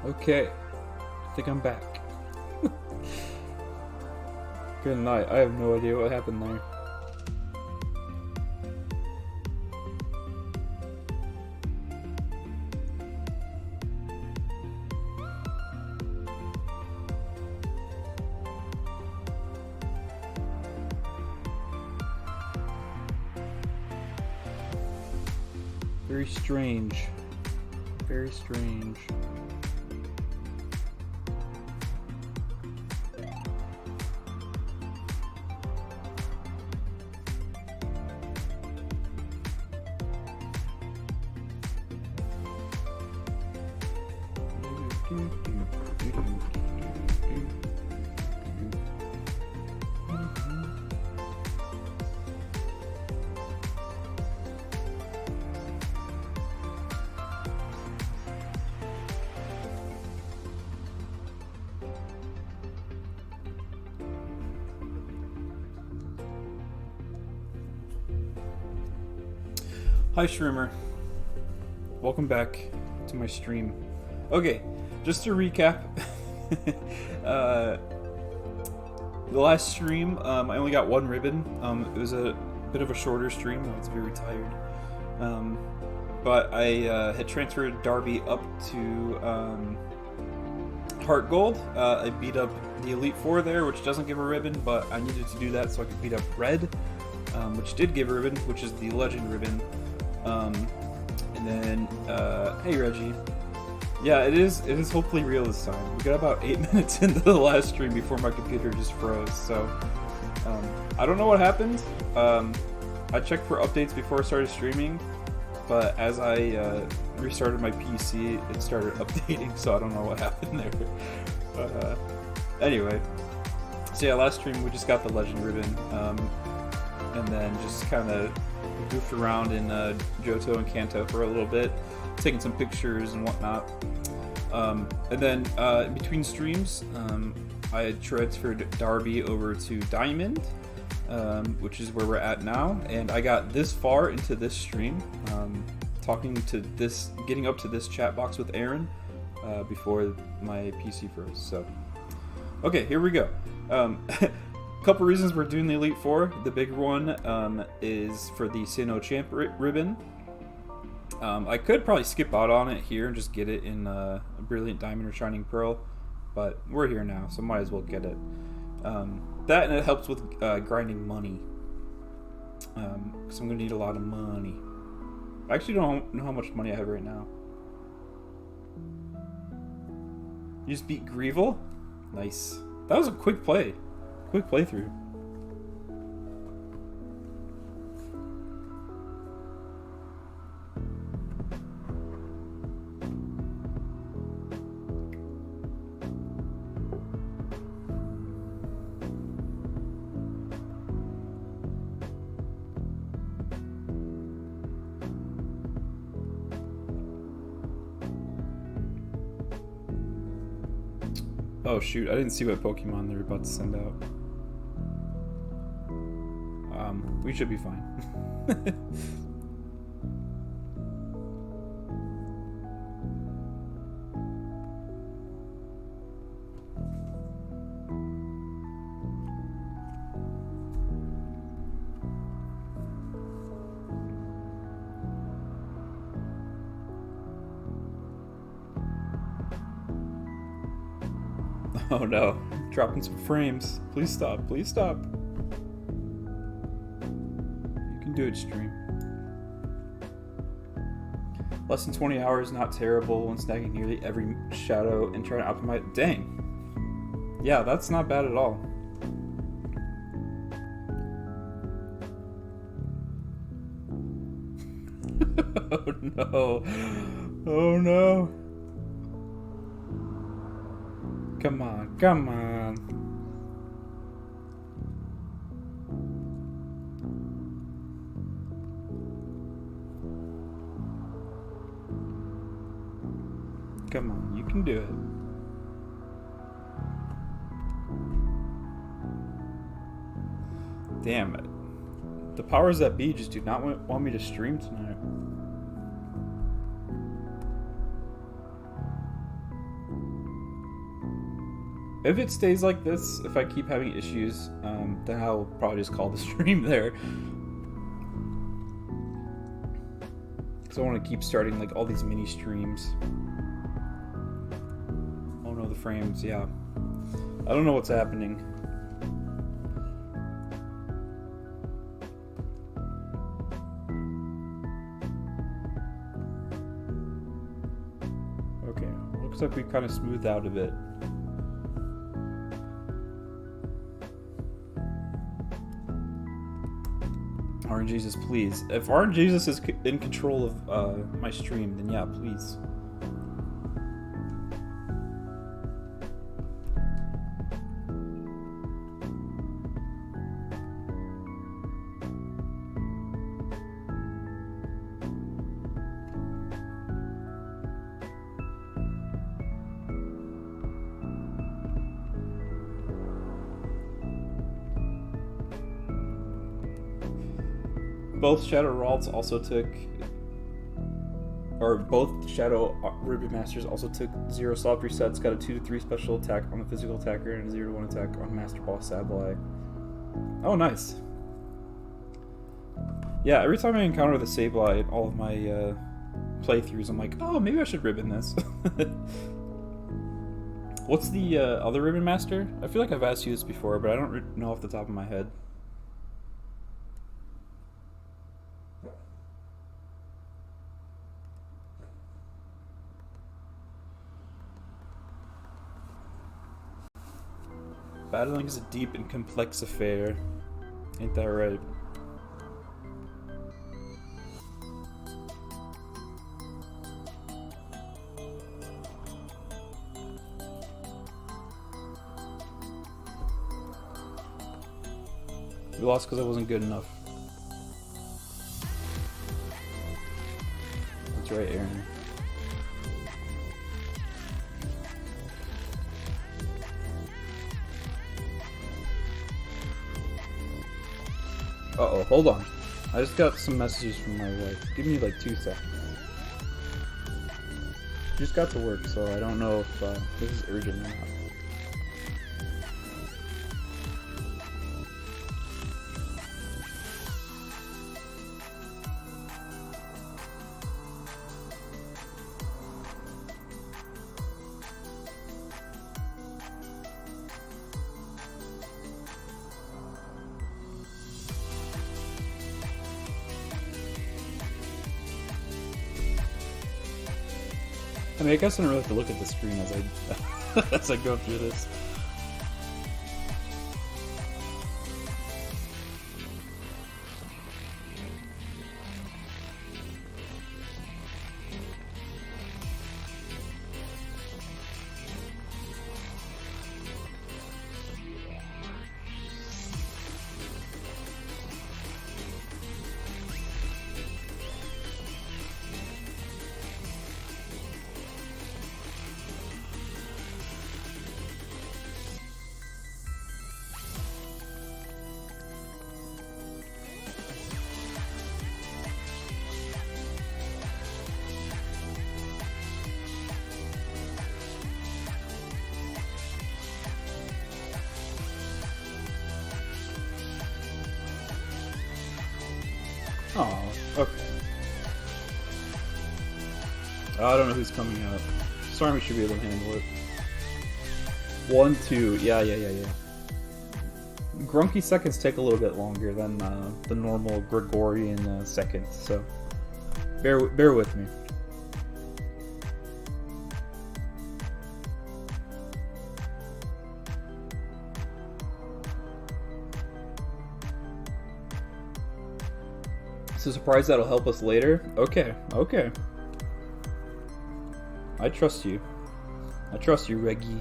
Okay, I think I'm back. Good night. I have no idea what happened there. Very strange. Very strange. Hi Shrimmer, welcome back to my stream. Okay, just to recap, the last stream I only got one ribbon. It was a bit of a shorter stream. I was very tired, but I had transferred Darby up to Heart Gold. I beat up the Elite Four there, which doesn't give a ribbon, but I needed to do that so I could beat up Red, which did give a ribbon, which is the Legend ribbon. And then, hey Reggie. Yeah, it is hopefully real this time. We got about 8 minutes into the last stream before my computer just froze, so, I don't know what happened. I checked for updates before I started streaming, but as I, restarted my PC, it started updating, so I don't know what happened there. But, anyway. So yeah, last stream we just got the Legend ribbon, and then just kind of goofed around in Johto and Kanto for a little bit, taking some pictures and whatnot. And then in between streams, I had transferred Darby over to Diamond, which is where we're at now, and I got this far into this stream, getting up to this chat box with Aaron before my PC froze. So, okay, here we go. Couple reasons we're doing the Elite Four. The big one is for the Sinnoh Champion ribbon. I could probably skip out on it here and just get it in a Brilliant Diamond or Shining Pearl, but we're here now, so might as well get it. That and it helps with grinding money, because I'm going to need a lot of money. I actually don't know how much money I have right now. You just beat Greevil? Nice. That was a quick play. Quick playthrough. Oh shoot, I didn't see what Pokemon they were about to send out. We should be fine. Oh no, dropping some frames. Please stop, please stop. Do it, stream. Less than 20 hours, not terrible when snagging nearly every shadow and trying to optimize. Dang. Yeah, that's not bad at all. Oh no. Oh no. Come on, come on. Come on, you can do it. Damn it. The powers that be just do not want me to stream tonight. If it stays like this, if I keep having issues, then I'll probably just call the stream there. Because I want to keep starting like all these mini streams. Oh no, the frames, yeah. I don't know what's happening. Okay, looks like we kind of smoothed out a bit. Jesus, please. If Jesus is in control of my stream, then yeah, please. Both Shadow Ralts also took, or both Shadow Ribbon Masters also took 0 soft resets, got a 2 to 3 special attack on the physical attacker and a 0 to 1 attack on Master Boss Sableye. Oh, nice. Yeah, every time I encounter the Sableye in all of my playthroughs, I'm like, oh, maybe I should ribbon this. What's the other Ribbon Master? I feel like I've asked you this before, but I don't know off the top of my head. Battling is a deep and complex affair. Ain't that right? We lost because I wasn't good enough. That's right, Aaron. Uh-oh, hold on. I just got some messages from my wife. Give me like 2 seconds. Just got to work, so I don't know if this is urgent or not. I mean, I guess I don't really have to look at the screen as I as I go through this. Oh, okay. I don't know who's coming out. Stormy should be able to handle it. 1, 2, yeah. Grunky seconds take a little bit longer than the normal Gregorian seconds, so bear with me. It's a surprise that'll help us later. Okay. I trust you. I trust you, Reggie.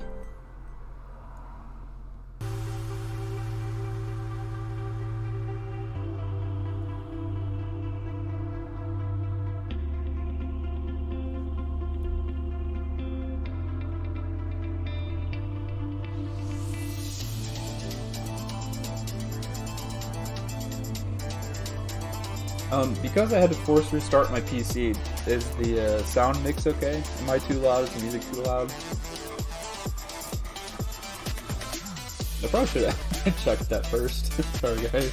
Because I had to force restart my PC, is the sound mix okay? Am I too loud? Is the music too loud? I probably should have checked that first. Sorry, guys.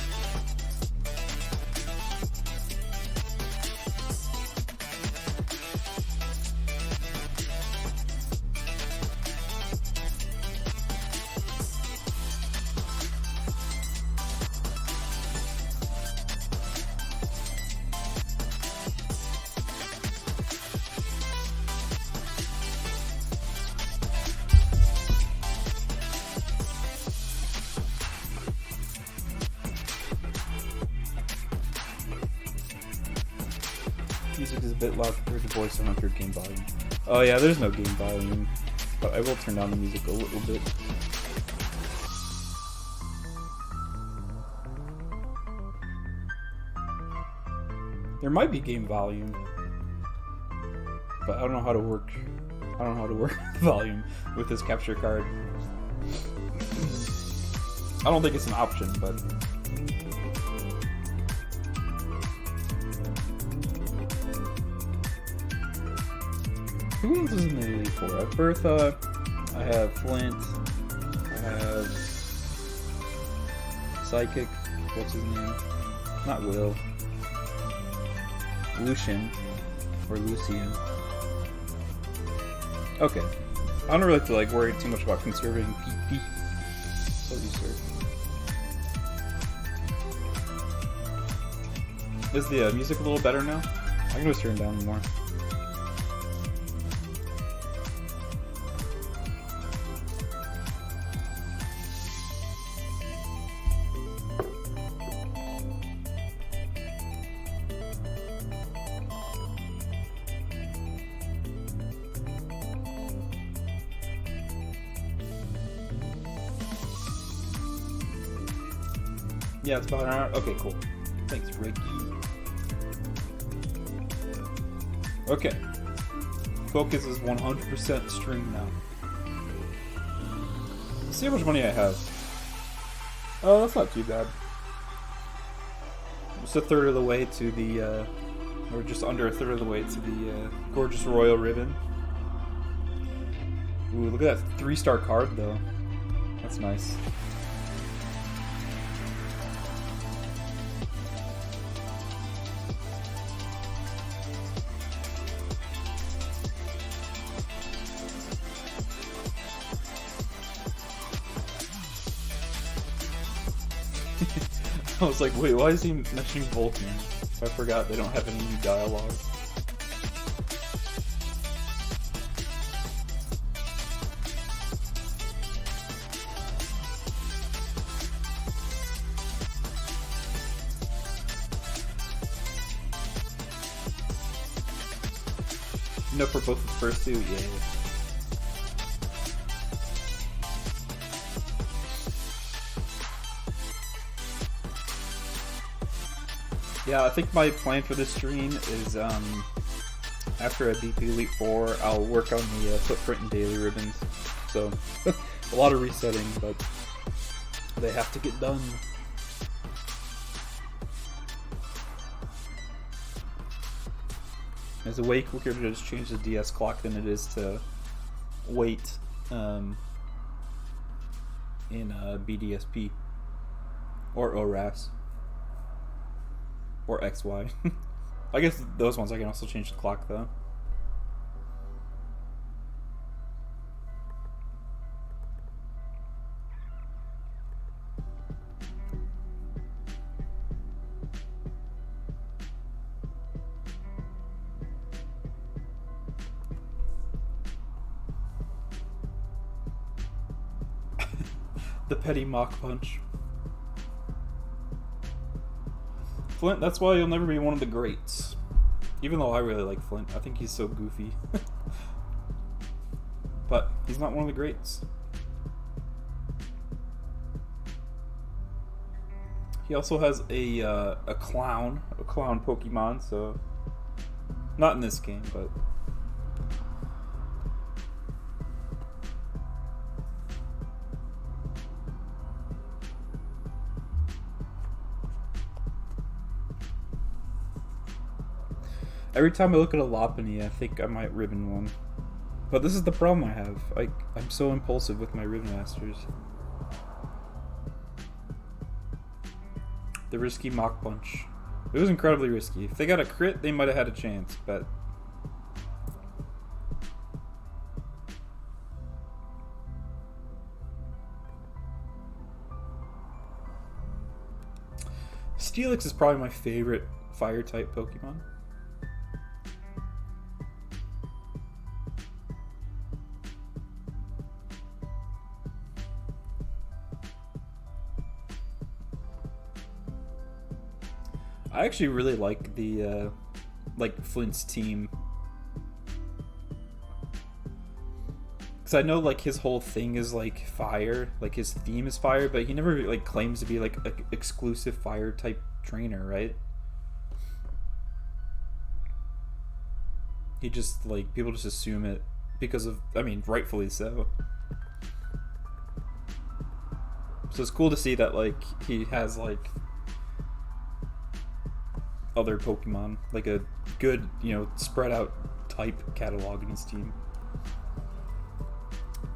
Music is a bit loud compared to voice 100 game volume. Oh yeah, there's no game volume, but I will turn down the music a little bit. There might be game volume, but I don't know how to work. I don't know how to work volume with this capture card. I don't think it's an option, but. Who else is in the Elite Four? I have Bertha, I have Flint, I have Psychic, what's his name? Not Will. Lucian, or Lucian. Okay. I don't really have to worry too much about conserving PP. So you sir. Is the music a little better now? I can just turn it down more. Yeah, it's about an hour. Okay, cool. Thanks, Ricky. Okay. Focus is 100% stream now. Let's see how much money I have. Oh, that's not too bad. Just a third of the way to the, or just under a third of the way to the gorgeous royal ribbon. Ooh, look at that 3-star card, though. That's nice. I was like, wait, why is he mentioning Vulcan? I forgot they don't have any new dialogue. No, for both the first two, yeah. Yeah, I think my plan for this stream is, after I beat the Elite Four, I'll work on the footprint and daily ribbons. So, a lot of resetting, but they have to get done. It's a way quicker to just change the DS clock than it is to wait in BDSP or ORAS. Or XY. I guess those ones I can also change the clock though. The petty mock punch. Flint, that's why you'll never be one of the greats. Even though I really like Flint, I think he's so goofy. But he's not one of the greats. He also has a clown Pokemon, so not in this game, but every time I look at a Lopunny, I think I might ribbon one. But this is the problem I have. I'm so impulsive with my ribbon masters. The risky Mach Punch. It was incredibly risky. If they got a crit, they might have had a chance, but... Steelix is probably my favorite fire-type Pokemon. I actually really like the Flint's team, because I know like his whole thing is like fire, like his theme is fire, but he never like claims to be like an exclusive fire type trainer, right? He just like, people just assume it because of, I mean, rightfully so. So it's cool to see that like he has like other Pokemon, like a good, spread out type catalog in his team.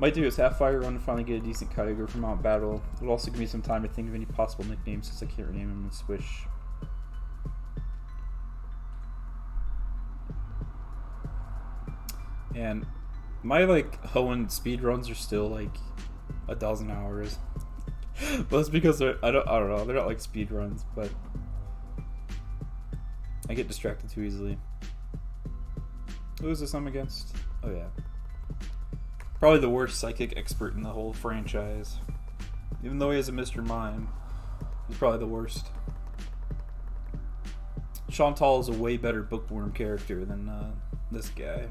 Might do his half fire run to finally get a decent Kyogre from Mount Battle. It'll also give me some time to think of any possible nicknames since I can't rename him in Swish. And my like Hoenn speed runs are still like 1,000 hours. But that's because I don't know, they're not like speed runs, but I get distracted too easily. Who is this I'm against? Oh yeah. Probably the worst psychic expert in the whole franchise. Even though he has a Mr. Mime, he's probably the worst. Chantal is a way better bookworm character than this guy.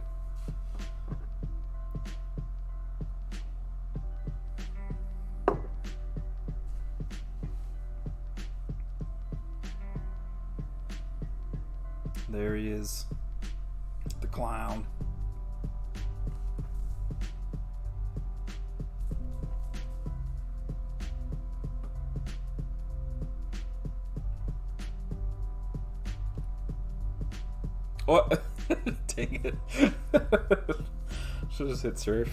There he is. The clown. What? Dang it. Should just hit surf.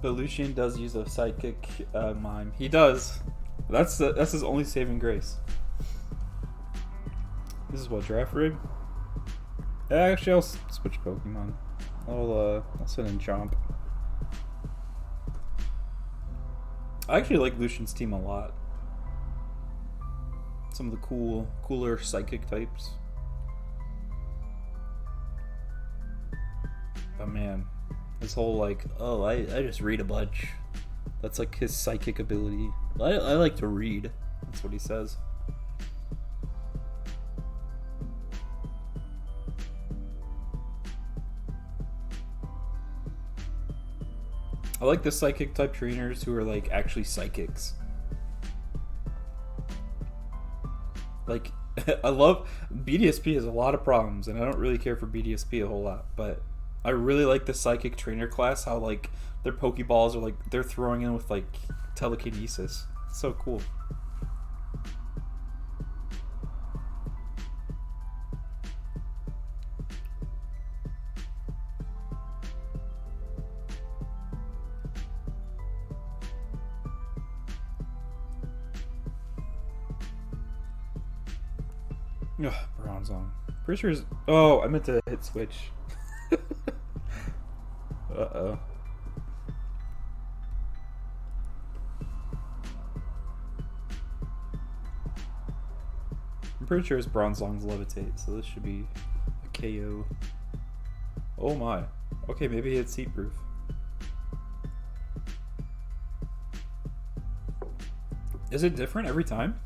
But Lucian does use a psychic mime. He does. That's his only saving grace. This is what, Draft Rig? Yeah, actually, I'll switch Pokemon. I'll send in Chomp. I actually like Lucian's team a lot. Some of the cooler psychic types. But man, his whole like, oh, I just read a bunch. That's like his psychic ability. I like to read. That's what he says. I like the psychic type trainers who are like actually psychics. Like, I love BDSP has a lot of problems, and I don't really care for BDSP a whole lot, but I really like the psychic trainer class, how like their Pokeballs are like they're throwing in with like telekinesis. It's so cool. Ugh, Bronzong. Pretty sure. Oh, I meant to hit switch. Uh-oh. I'm pretty sure it's Bronzong's Levitate, so this should be a KO. Oh my. Okay, maybe it's Heat Proof. Is it different every time?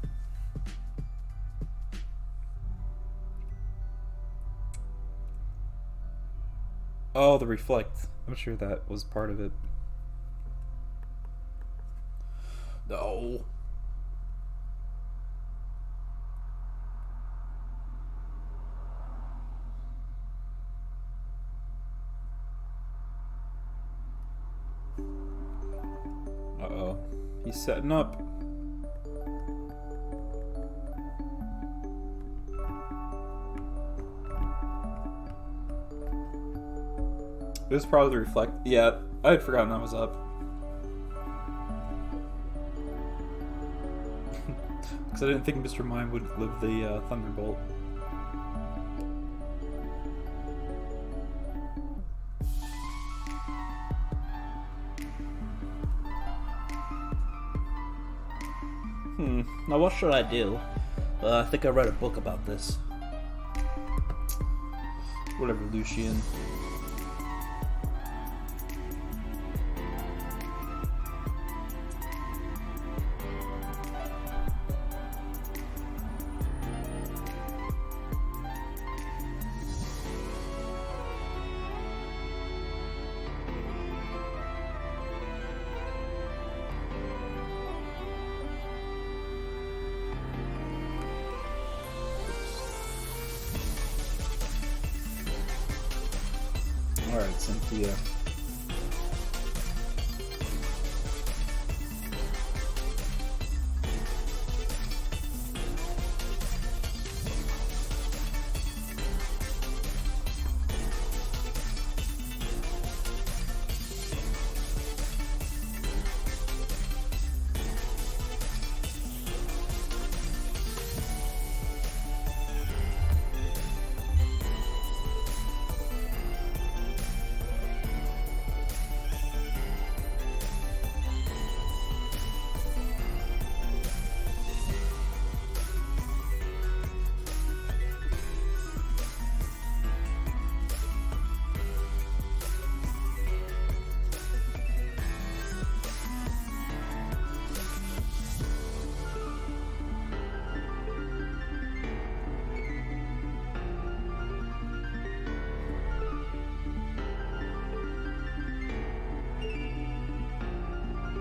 Oh, the reflect. I'm sure that was part of it. No. Uh-oh. He's setting up. This is probably reflect. Yeah, I had forgotten that was up. Because I didn't think Mr. Mime would live the Thunderbolt. Now what should I do? I think I read a book about this. Whatever, Lucian. Alright, Cynthia.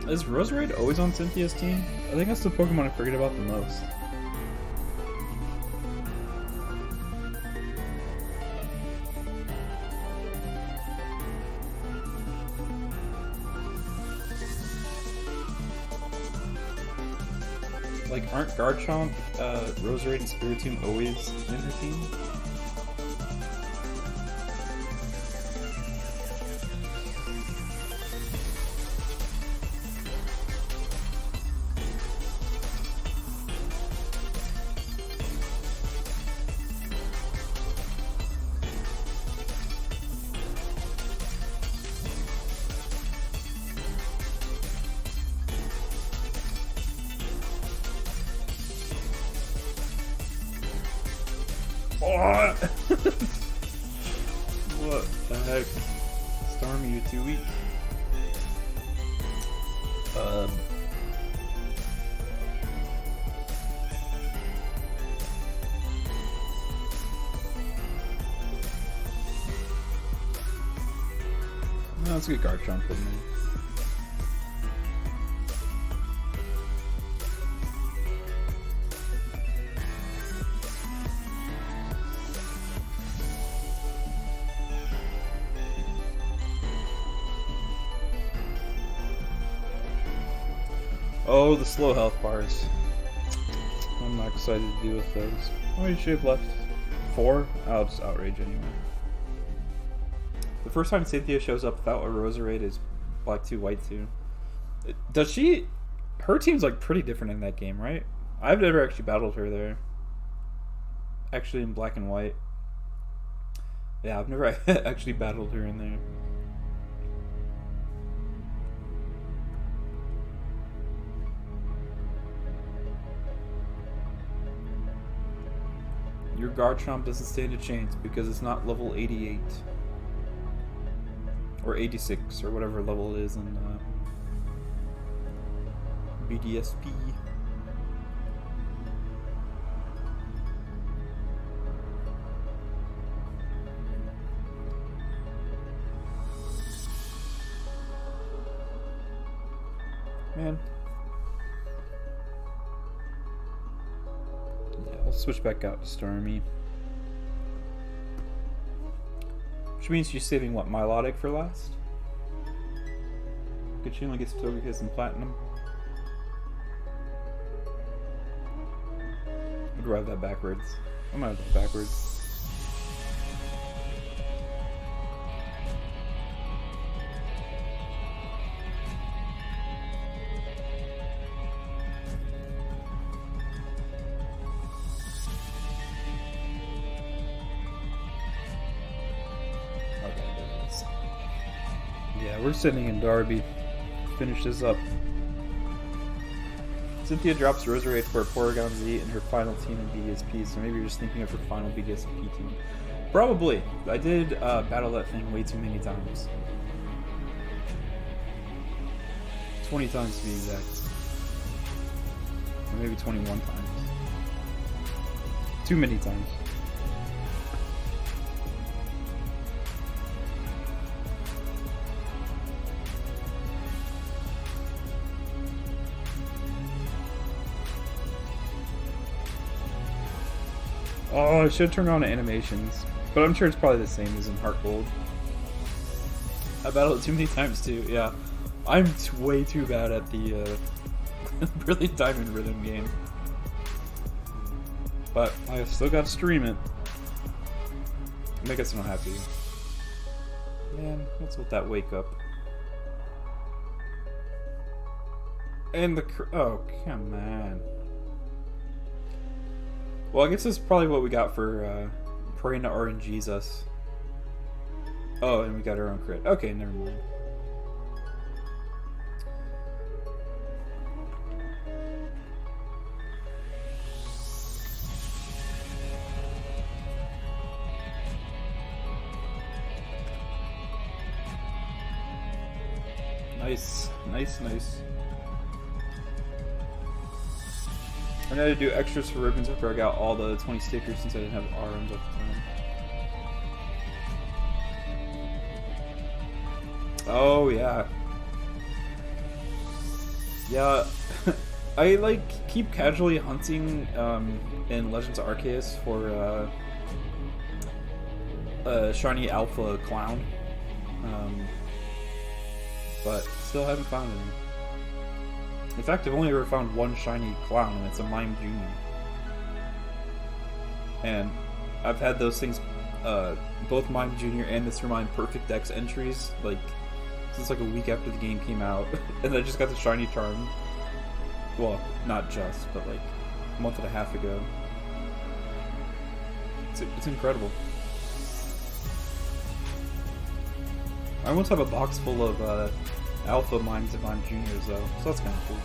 Is Roserade always on Cynthia's team? I think that's the Pokemon I forget about the most. Like, aren't Garchomp, Roserade, and Spiritomb always in her team? What? What the heck? Stormy, you're too weak. No, that's a good Garchomp with me. Oh, the slow health bars. I'm not excited to deal with those. Oh, you should have left 4? I'll just outrage anyway. The first time Cynthia shows up without a Roserade is Black 2, White 2. Does she... Her team's like pretty different in that game, right? I've never actually battled her there. Actually in Black and White. Yeah, I've never actually battled her in there. Your Garchomp doesn't stand a chance because it's not level 88. Or 86, or whatever level it is in BDSP. Man. Yeah, I'll switch back out to Stormy. Which means you're saving, what, Milotic for last? Kachuma gets Togekiss and Platinum. I'd ride that backwards. I might have that backwards. Yeah, we're sitting in Derby. Finish this up. Cynthia drops Rosary for Porygon Z in her final team in BDSP, so maybe you're just thinking of her final BDSP team. Probably. I did battle that thing way too many times. 20 times to be exact. Or maybe 21 times. Too many times. Oh, I should turn on animations. But I'm sure it's probably the same as in Heart Gold. I battled it too many times too, yeah. I'm way too bad at the Brilliant Diamond Rhythm game. But I still gotta stream it. I guess I don't have to. Man, what's with that wake up? And the oh, come on. Well, I guess this is probably what we got for praying to RNG's us. Oh, and we got our own crit. Okay, never mind. Nice, nice, nice. I had to do extras for ribbons after I got all the 20 stickers since I didn't have RMs at the time. Oh yeah. Yeah, I like keep casually hunting in Legends Arceus for shiny alpha clown, but still haven't found any. In fact, I've only ever found one shiny clown, and it's a Mime Junior. And I've had those things, both Mime Junior and Mr. Mime Perfect Dex entries, like, since like a week after the game came out. And I just got the shiny charm. Well, not just, but like a month and a half ago. It's incredible. I almost have a box full of alpha Mimes and Mime Juniors though, so that's kind of cool.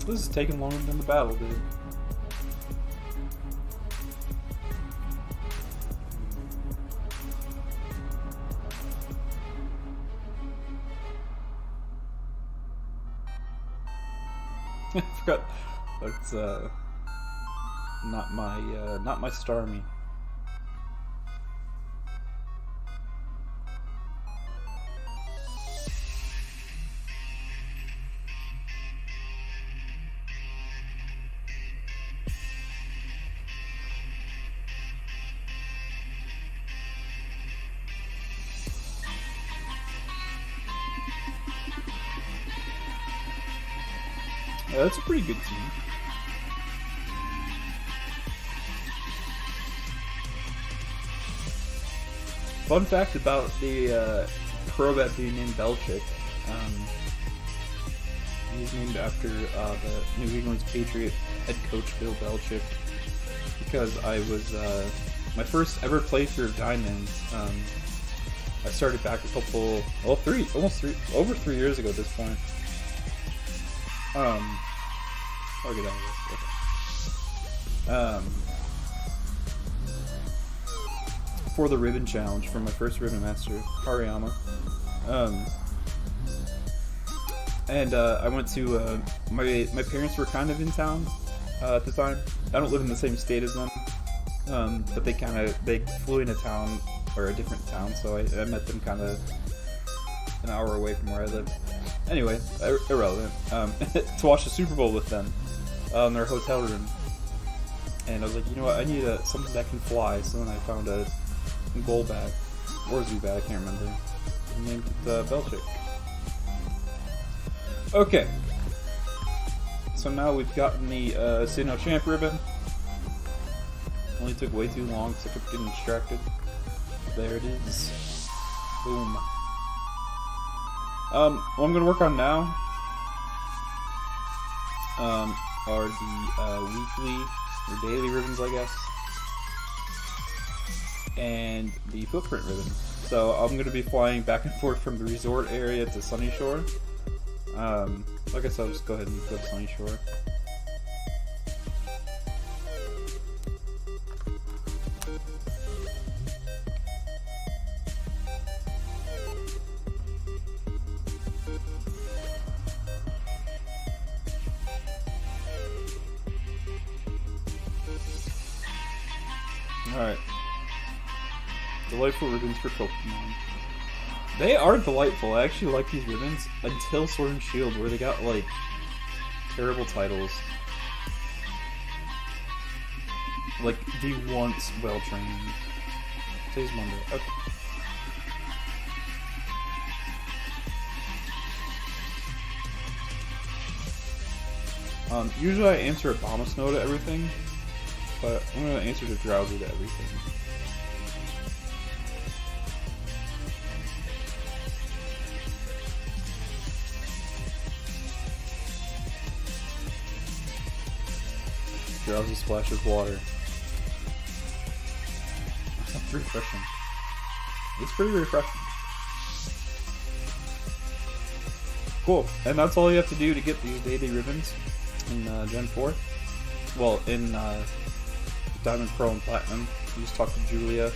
This is taking longer than the battle did. I forgot. That's not my Starmie. Yeah, that's a pretty good team. Fun fact about the Crobat being named Belichick. He's named after the New England's Patriot head coach Bill Belichick. Because I was my first ever playthrough of Diamonds. I started back a couple, well, over 3 years ago at this point. I'll get out of this. for the ribbon challenge for my first ribbon master, Hariyama. And I went to my parents were kind of in town at the time. I don't live in the same state as them, but they flew into town, or a different town, so I met them kind of an hour away from where I live. Anyway, irrelevant. To watch the Super Bowl with them in their hotel room, and I was like, you know what, I need something that can fly. So then I found a goal bat or Zubat, I can't remember. I named it Belichick. Okay, so now we've gotten the Sinnoh Champion ribbon. Only took way too long because I kept getting distracted. There it is. Boom. What I'm going to work on now are the weekly or daily ribbons, I guess, and the footprint ribbon. So I'm going to be flying back and forth from the resort area to Sunny Shore. I guess I'll just go ahead and go to Sunny Shore. Alright. Delightful ribbons for Pokemon. They are delightful. I actually like these ribbons until Sword and Shield, where they got, like, terrible titles. Like, the once well-trained. Today's Monday. Okay. Usually I answer Abomasnow to everything, but I'm going to answer to Drowzee to everything. Drowzee splashes water. That's refreshing. It's pretty refreshing. Cool. And that's all you have to do to get these daily ribbons in Gen 4. Well, in Diamond, Pearl, and Platinum. You just talk to Julia,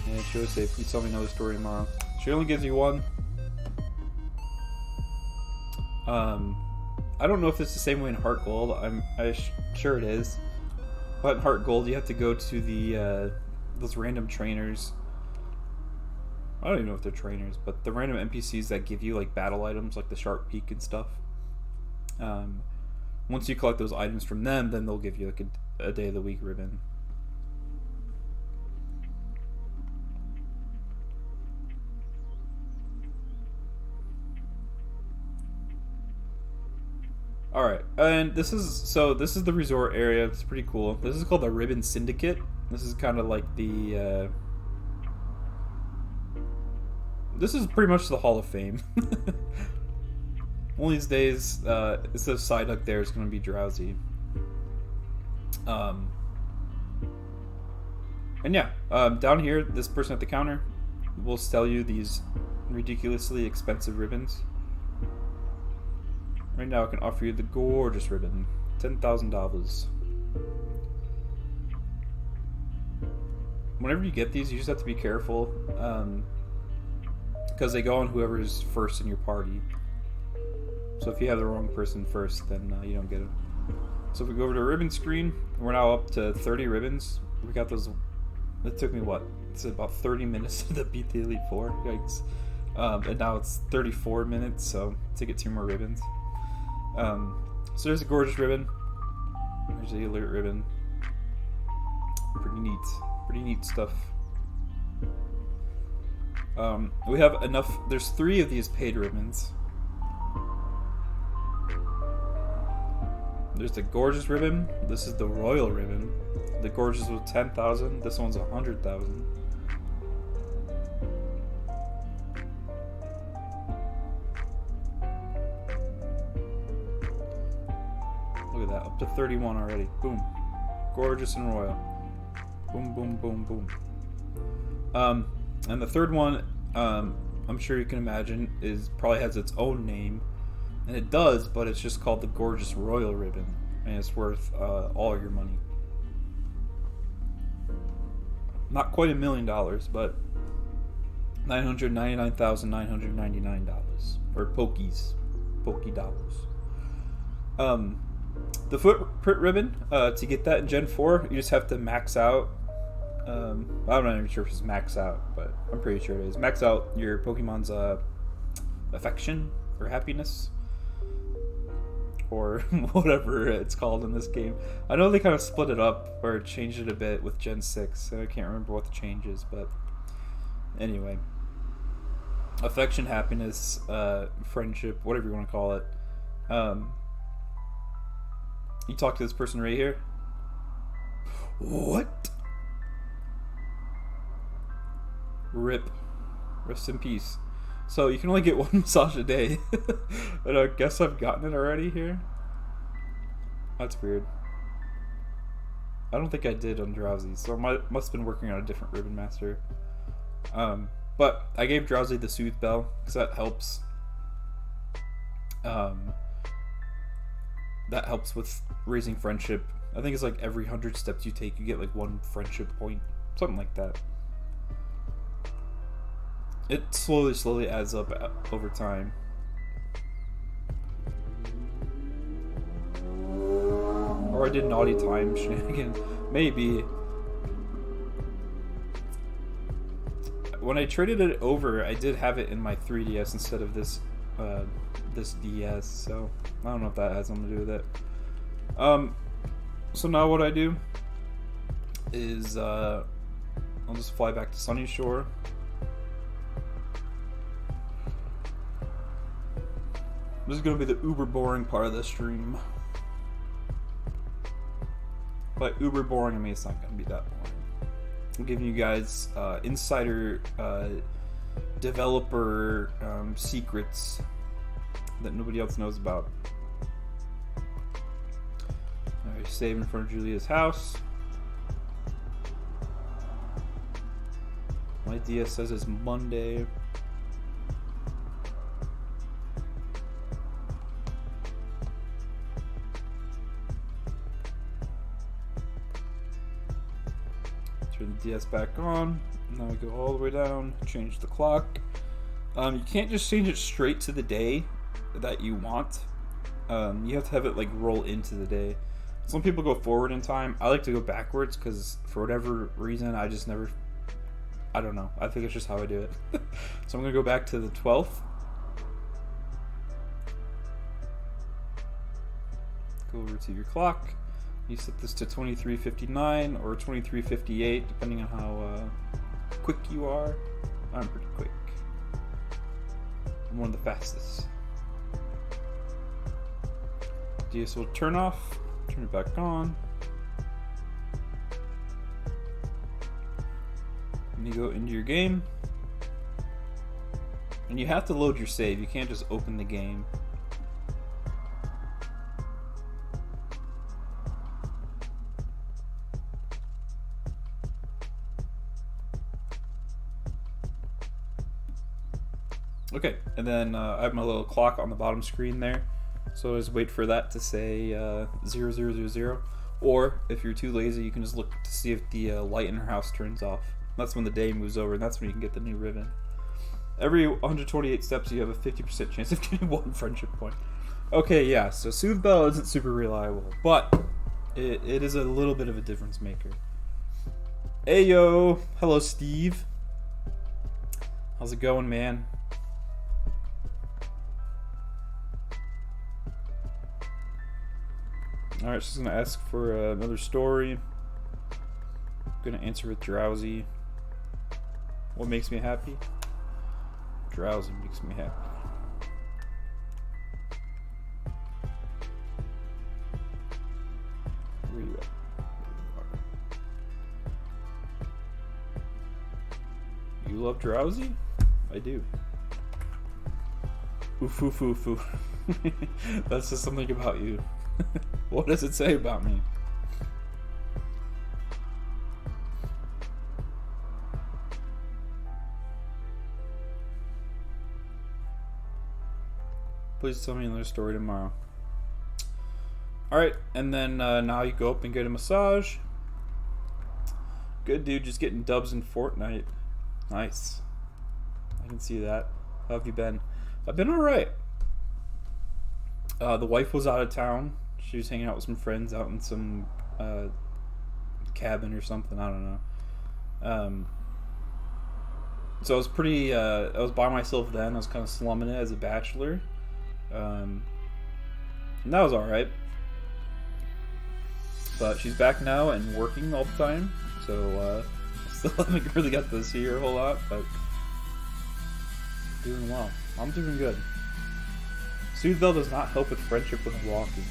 and she'll say, please tell me another story tomorrow. She only gives you one. I don't know if it's the same way in Heart Gold. I'm sure it is. But in Heart Gold, you have to go to the those random trainers. I don't even know if they're trainers, but the random NPCs that give you like battle items, like the Sharp Peak and stuff. Once you collect those items from them, then they'll give you like a day of the week ribbon. Alright, and this is the resort area. It's pretty cool. This is called the Ribbon Syndicate. This is kind of like the this is pretty much the Hall of Fame. One of these days, instead of Psyduck there, it's going to be Drowzee. And yeah, down here, this person at the counter will sell you these ridiculously expensive ribbons. Right now, I can offer you the gorgeous ribbon, $10,000. Whenever you get these, you just have to be careful, because they go on whoever's first in your party. So if you have the wrong person first, then you don't get them. So if we go over to ribbon screen, we're now up to 30 ribbons. We got those. It took me what? It's about 30 minutes to beat the Elite Four. Yikes! And now it's 34 minutes, so to get 2 more ribbons. So there's a gorgeous ribbon. There's the alert ribbon. Pretty neat stuff. We have enough. There's 3 of these paid ribbons. There's the gorgeous ribbon. This is the royal ribbon. The gorgeous was 10,000. This one's 100,000. Look at that, up to 31 already. Boom. Gorgeous and royal. Boom, boom, boom, boom. And the third one, I'm sure you can imagine, probably has its own name. And it does, but it's just called the Gorgeous Royal Ribbon. And it's worth all your money. Not quite $1 million, but $999,999 or Pokies, Poke dollars. The footprint ribbon, to get that in Gen 4, you just have to max out. I'm not even sure if it's max out, but I'm pretty sure it is. Max out your Pokemon's affection or happiness, or whatever it's called in this game. I know they kind of split it up or changed it a bit with Gen 6, so I can't remember what the change is, but anyway. Affection, happiness, friendship, whatever you want to call it. You talk to this person right here. What? Rip. Rest in peace. So you can only get one massage a day. And I guess I've gotten it already here. That's weird. I don't think I did on Drowzee, so I must have been working on a different Ribbon Master. But I gave Drowzee the Soothe Bell, because that helps. That helps with raising friendship. I think it's like every 100 steps you take, you get like 1 friendship point. Something like that. It slowly adds up over time. Or I did naughty time shenanigans. Maybe. When I traded it over, I did have it in my 3DS instead of this this DS, so I don't know if that has something to do with it. So now what I do is I'll just fly back to Sunny Shore. This is going to be the uber boring part of the stream. By uber boring, I mean it's not going to be that boring. I'm giving you guys insider developer secrets that nobody else knows about. Alright, save in front of Julia's house. My DS says it's Monday. Turn the DS back on. Now we go all the way down, change the clock. You can't just change it straight to the day that you want. You have to have it like roll into the day. Some people go forward in time. I like to go backwards because for whatever reason I just never, I don't know. I think it's just how I do it. So I'm going to go back to the 12th. Go over to your clock. You set this to 23:59 or 23:58 depending on how quick you are. I'm pretty quick. I'm one of the fastest. DS will turn off, turn it back on. And you go into your game. And you have to load your save. You can't just open the game. Okay, and then I have my little clock on the bottom screen there, so I just wait for that to say 0000. Or if you're too lazy, you can just look to see if the light in her house turns off. That's when the day moves over, and that's when you can get the new ribbon. Every 128 steps, you have a 50% chance of getting 1 friendship point. Okay, yeah, so Soothe Bell isn't super reliable, but it is a little bit of a difference maker. Ayo! Hello, Steve. How's it going, man? Alright, she's gonna ask for another story. I'm gonna answer with Drowzee. What makes me happy? Drowzee makes me happy. Where you at? You love Drowzee? I do. Oof, oof, oof, oof. That's just something about you. What does it say about me? Please tell me another story tomorrow. Alright, and then now you go up and get a massage. Good, dude. Just getting dubs in Fortnite. Nice. I can see that. How have you been? I've been alright. The wife was out of town. She was hanging out with some friends out in some cabin or something. I don't know. So I was pretty. I was by myself then. I was kind of slumming it as a bachelor. And that was alright. But she's back now and working all the time. So still haven't really got to see her a whole lot, but doing well. I'm doing good. Soothville does not help with friendship when walking.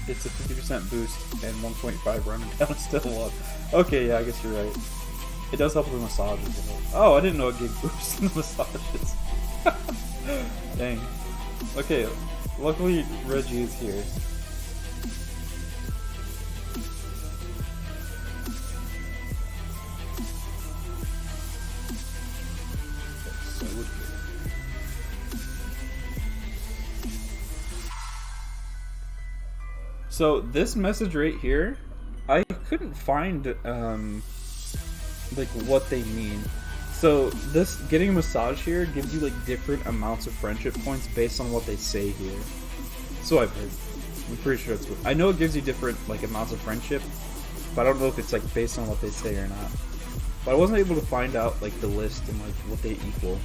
It's a 50% boost and 1.5 running down still one. Okay, yeah, I guess you're right. It does help with massages. Oh, I didn't know it gave boosts in the massages. Dang. Okay, luckily Reggie is here. So this message right here, I couldn't find like what they mean. So this getting a massage here gives you like different amounts of friendship points based on what they say here. So I've heard. I'm pretty sure it's what I know. It gives you different like amounts of friendship, but I don't know if it's like based on what they say or not. But I wasn't able to find out like the list and like what they equal.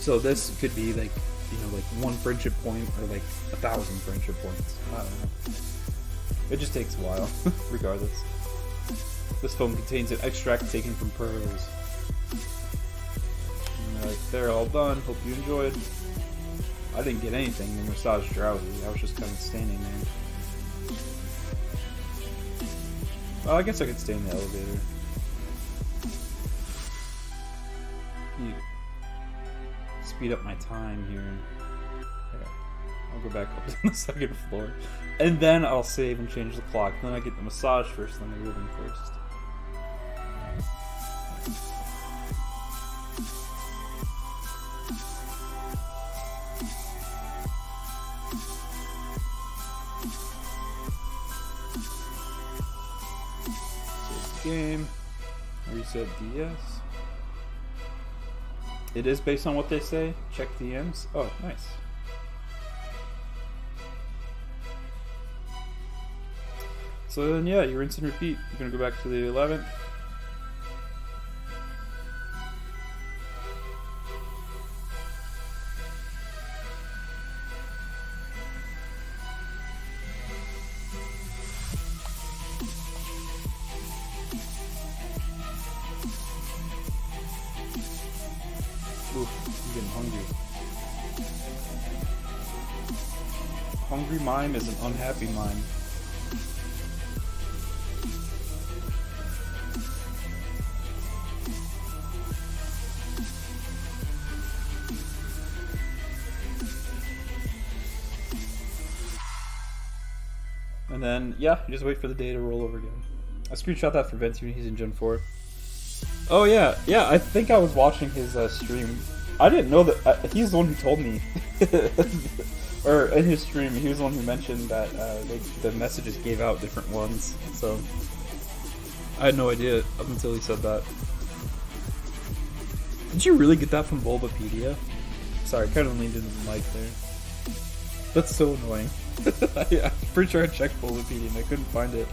So this could be like, you know, like 1 friendship point or like 1,000 friendship points. I don't know. It just takes a while, regardless. This foam contains an extract taken from pearls. Alright, they're all done. Hope you enjoyed. I didn't get anything in massage Drowzee. I was just kind of standing there. Well, I guess I could stay in the elevator. Speed up my time here. Okay. I'll go back up to the 2nd floor. And then I'll save and change the clock. Then I get the massage first, then the ribbon first. Save the game. Reset DS. It is based on what they say. Check DMs. Oh, nice. So then, yeah, you rinse and repeat. You're gonna go back to the 11th. Oof, I'm getting hungry. Hungry mime is an unhappy mime. And then, yeah, you just wait for the day to roll over again. I screenshot that for Venti when he's in Gen 4. Oh, yeah, I think I was watching his stream. I didn't know that, he's the one who told me. Or in his stream, he was the one who mentioned that the messages gave out different ones. So, I had no idea up until he said that. Did you really get that from Bulbapedia? Sorry, I kind of leaned into the mic there. That's so annoying. I'm pretty sure I checked Bulbapedia and I couldn't find it.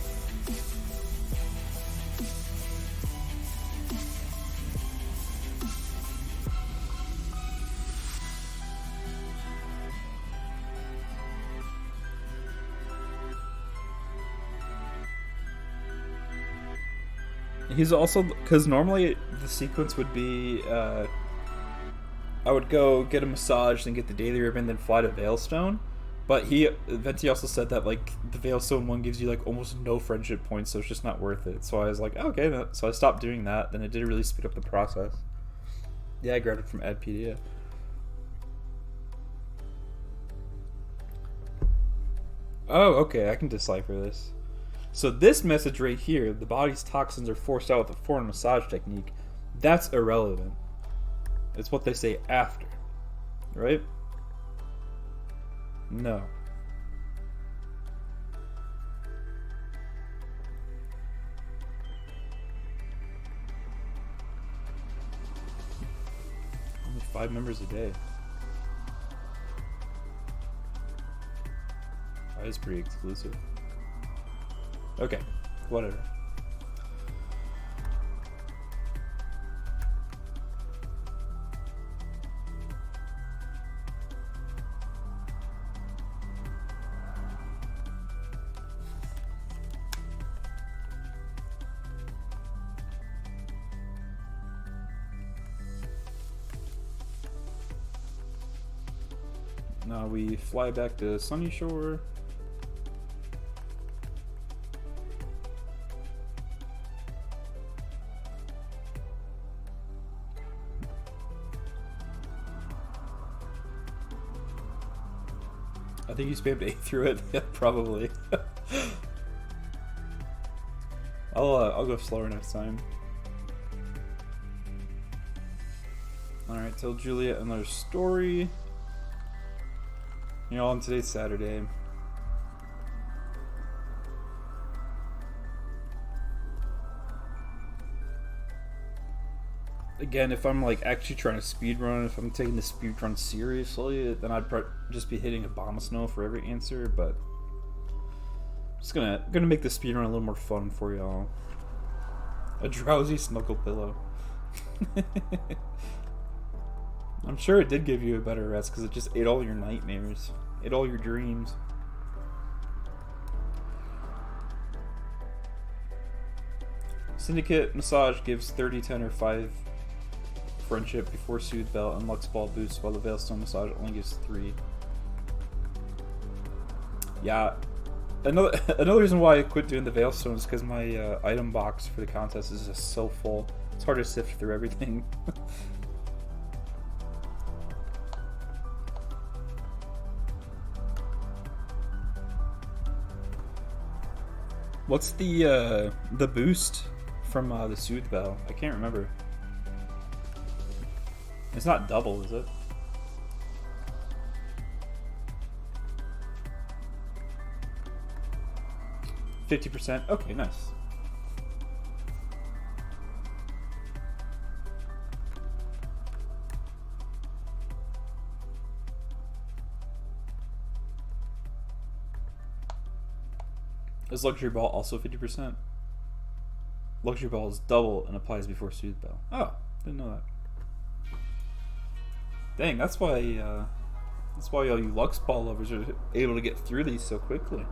He's also, because normally the sequence would be, I would go get a massage, then get the daily ribbon, then fly to Veilstone. But Venti also said that like the Veilstone one gives you like almost no friendship points, so it's just not worth it. So I was like, okay, so I stopped doing that. Then it did really speed up the process. Yeah, I grabbed it from Adpedia. Oh, okay, I can decipher this. So this message right here, the body's toxins are forced out with a foreign massage technique, that's irrelevant. It's what they say after, right? No. 5 members a day. That is pretty exclusive. Okay, whatever. Now we fly back to Sunny Shore. I think you spammed A through it. Yeah, probably. I'll go slower next time. Alright, tell Juliet another story. You know, on today's Saturday. Again, if I'm like actually trying to speedrun, if I'm taking the speedrun seriously, then I'd just be hitting Abomasnow for every answer, but I'm just gonna make the speedrun a little more fun for y'all. A Drowzee snuggle pillow. I'm sure it did give you a better rest because it just ate all your nightmares. Ate all your dreams. Syndicate Massage gives 30, 10, or 5 friendship before Soothe Bell and Lux Ball boost, while the Veilstone Massage only gives 3. Yeah. Another reason why I quit doing the Veilstone is because my item box for the contest is just so full. It's hard to sift through everything. What's the boost from the Soothe Bell? I can't remember. It's not double, is it? %. Okay, nice. Is Luxury Ball also 50%? Luxury Ball is double and applies before Soothe Bell. Oh, didn't know that. Dang, that's why all you Lux Ball lovers are able to get through these so quickly.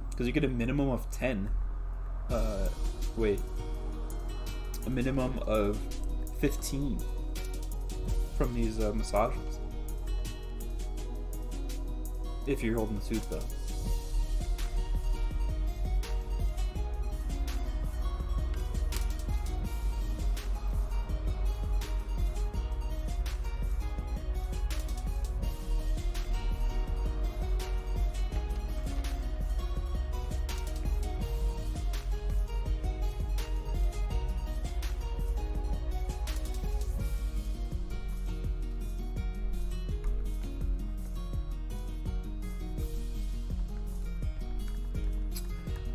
Because you get a minimum of 10. Wait. A minimum of 15 from these massages. If you're holding the Soothe Bell.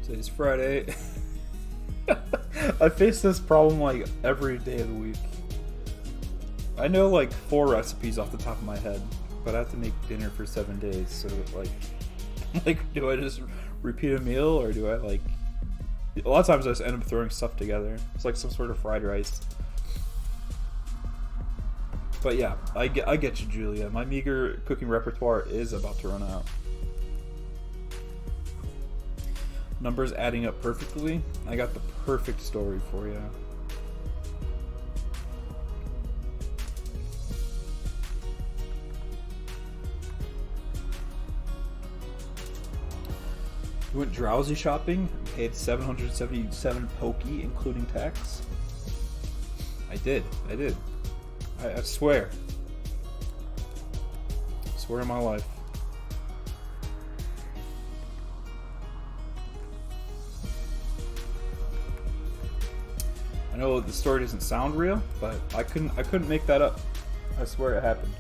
Today's Friday. I face this problem like every day of the week. I know like 4 recipes off the top of my head, but I have to make dinner for 7 days. So like, do I just repeat a meal, or do I like? A lot of times I just end up throwing stuff together. It's like some sort of fried rice. But yeah, I get you, Julia. My meager cooking repertoire is about to run out. Numbers adding up perfectly. I got the perfect story for you. We went Drowzee shopping, paid 777 pokey, including tax. I did. I swear. I swear on my life. I know the story doesn't sound real, but I couldn't make that up. I swear it happened.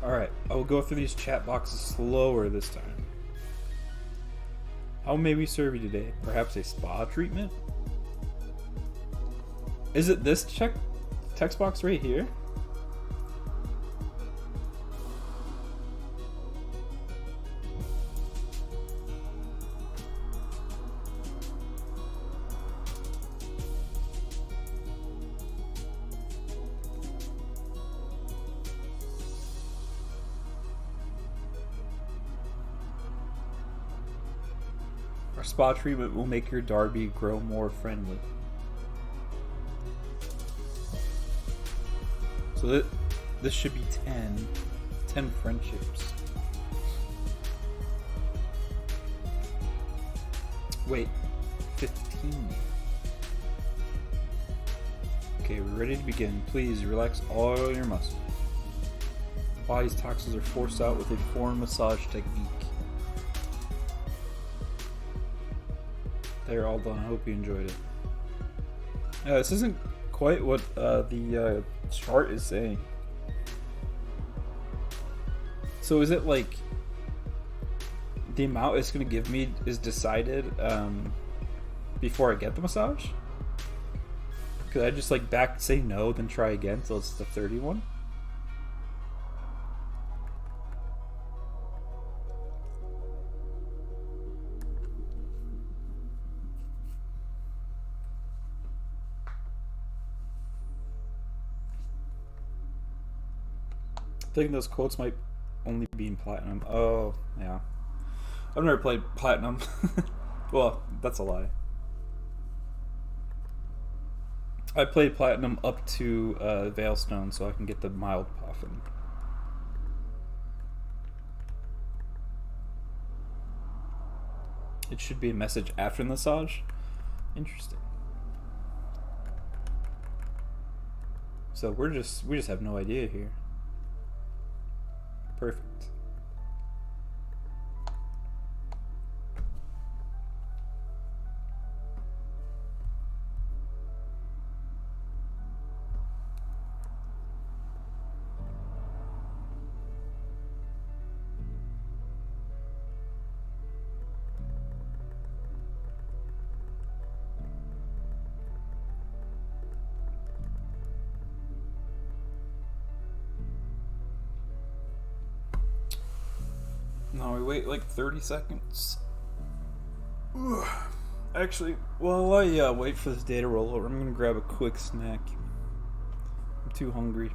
Alright, I will go through these chat boxes slower this time. How may we serve you today? Perhaps a spa treatment? Is it this text box right here? Our spa treatment will make your Darby grow more friendly. So this should be 10. 10 friendships. Wait, 15. Okay, we're ready to begin. Please relax all your muscles. Body's toxins are forced out with a foreign massage technique. They're all done. I hope you enjoyed it. This isn't quite what the chart is saying. So is it like the amount it's going to give me is decided before I get the massage? Could I just like say no, then try again till it's the 31? I think those quotes might only be in platinum. Oh, yeah. I've never played platinum. Well, that's a lie. I played platinum up to Veilstone so I can get the mild poffin. It should be a message after the massage. Interesting. So we just have no idea here. Perfect. No, we wait like 30 seconds. Actually, while I wait for this day to roll over, I'm gonna grab a quick snack. I'm too hungry.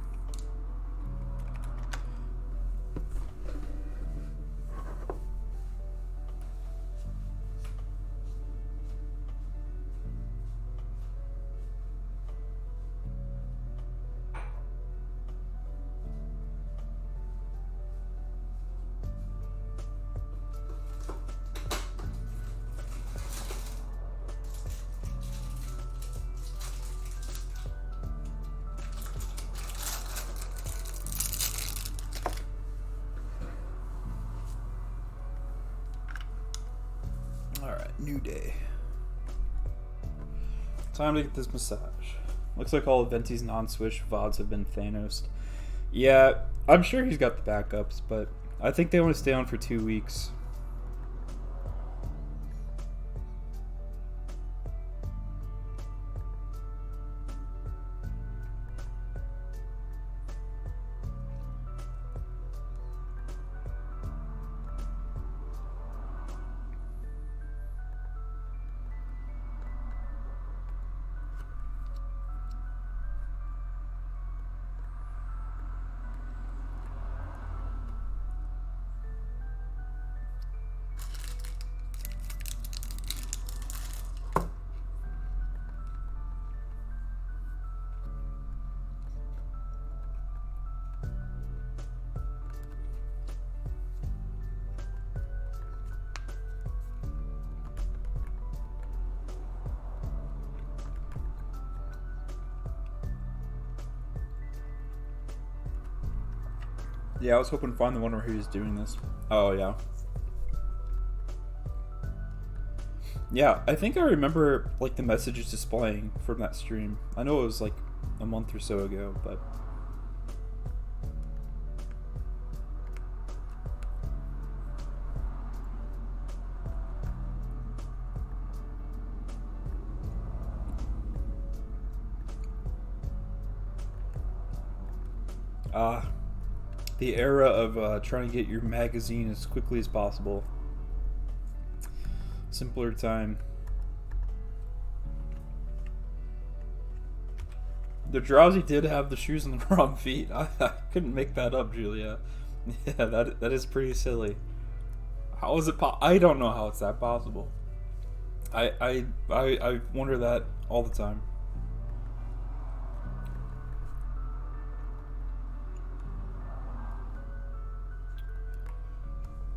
New day. Time to get this massage. Looks like all of Venti's non-Swish VODs have been Thanos. Yeah, I'm sure he's got the backups, but I think they want to stay on for 2 weeks. Yeah, I was hoping to find the one where he was doing this. Oh, yeah. Yeah, I think I remember, like, the messages displaying from that stream. I know it was, like, a month or so ago, but... The era of trying to get your magazine as quickly as possible. Simpler time. The Drowzee did have the shoes on the wrong feet. I couldn't make that up, Julia. Yeah, that is pretty silly. How is it I don't know how it's that possible. I wonder that all the time.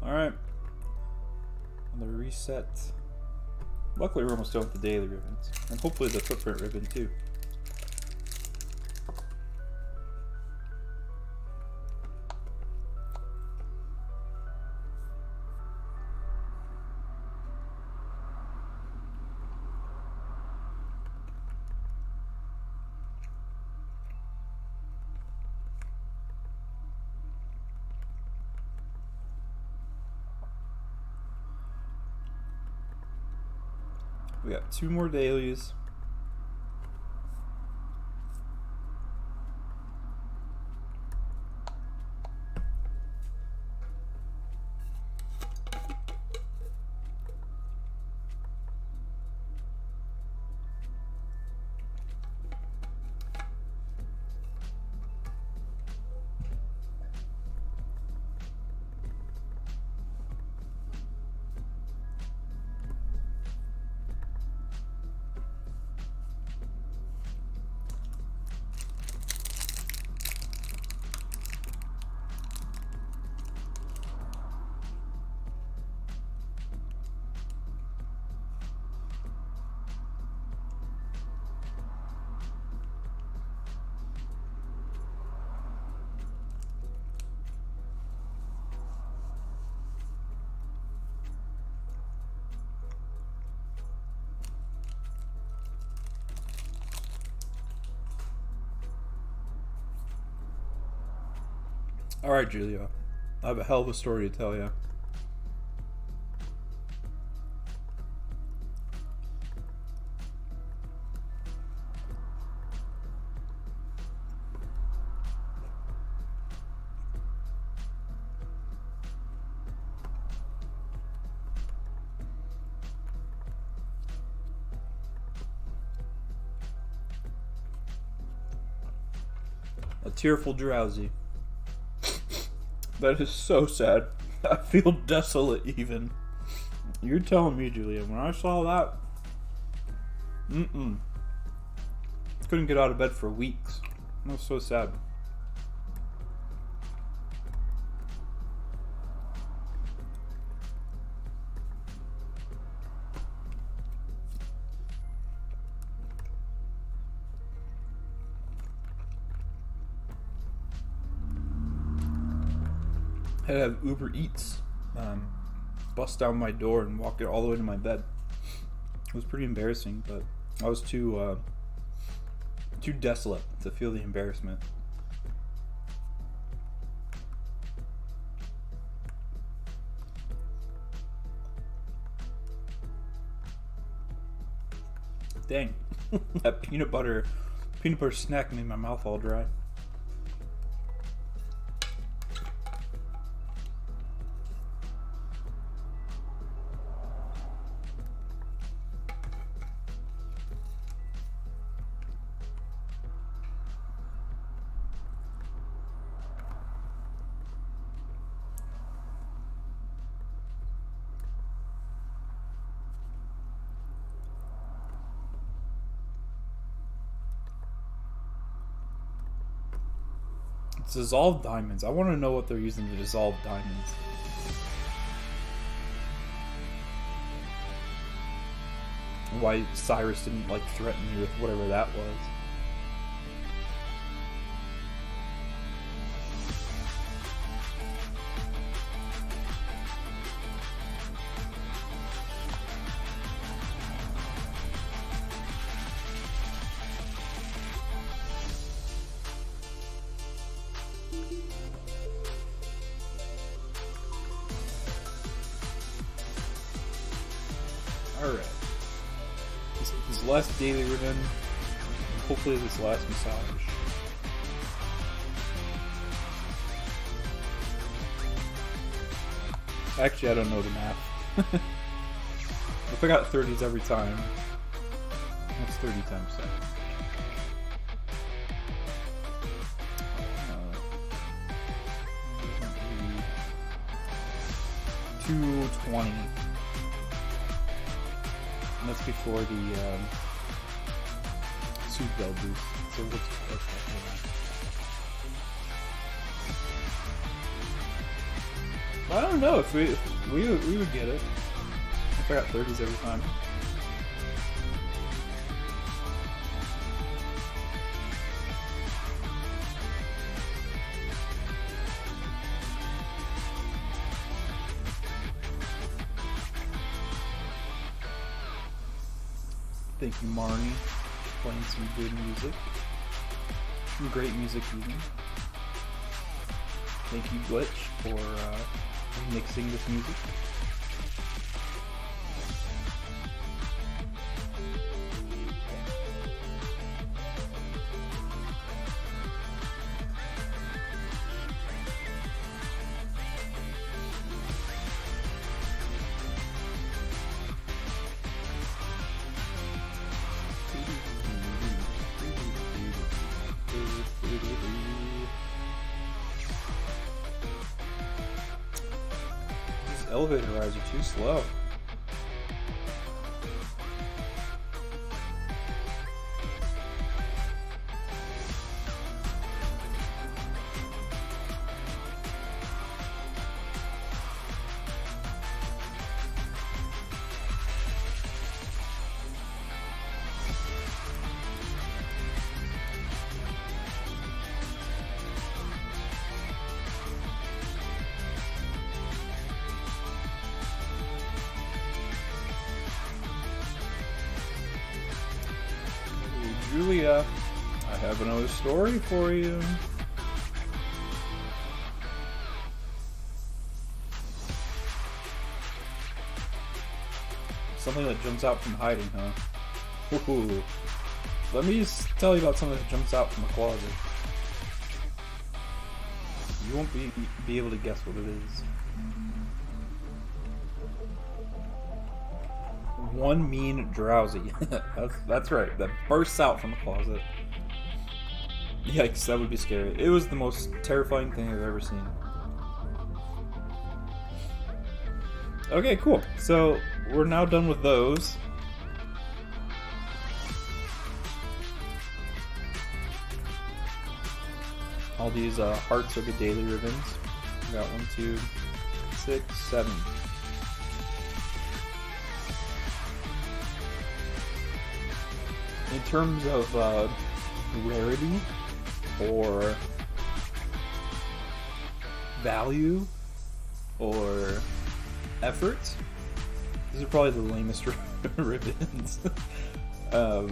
Alright. Another reset. Luckily we're almost done with the daily ribbons. And hopefully the footprint ribbon too. We got 2 more dailies. Alright, Julia. I have a hell of a story to tell you. A tearful Drowzee. That is so sad. I feel desolate even. You're telling me, Julia, when I saw that, couldn't get out of bed for weeks. That was so sad. I had to have Uber Eats bust down my door and walk it all the way to my bed. It was pretty embarrassing, but I was too desolate to feel the embarrassment. Dang, that peanut butter snack made my mouth all dry. It's dissolved diamonds. I want to know what they're using to dissolve diamonds. Why Cyrus didn't like threaten me with whatever that was. Alright. This last daily ribbon. Hopefully this last massage. Actually, I don't know the math. If I got 30s every time, that's 30 times 7. 220. And that's before the soup bell boost. So what's I don't know if we would get it if I got 30s every time. Thank you, Marnie, playing some good music. Some great music even. Thank you, Glitch, for mixing this music. Elevator rides are too slow. Julia, I have another story for you. Something that jumps out from hiding, huh? Ooh. Let me just tell you about something that jumps out from a closet. You won't be able to guess what it is. One mean Drowzee. that's right. That bursts out from the closet. Yikes, that would be scary. It was the most terrifying thing I've ever seen. Okay, cool. So we're now done with those. All these hearts are the daily ribbons. We got 1, 2, 6, 7. In terms of rarity or value or effort, these are probably the lamest ribbons. I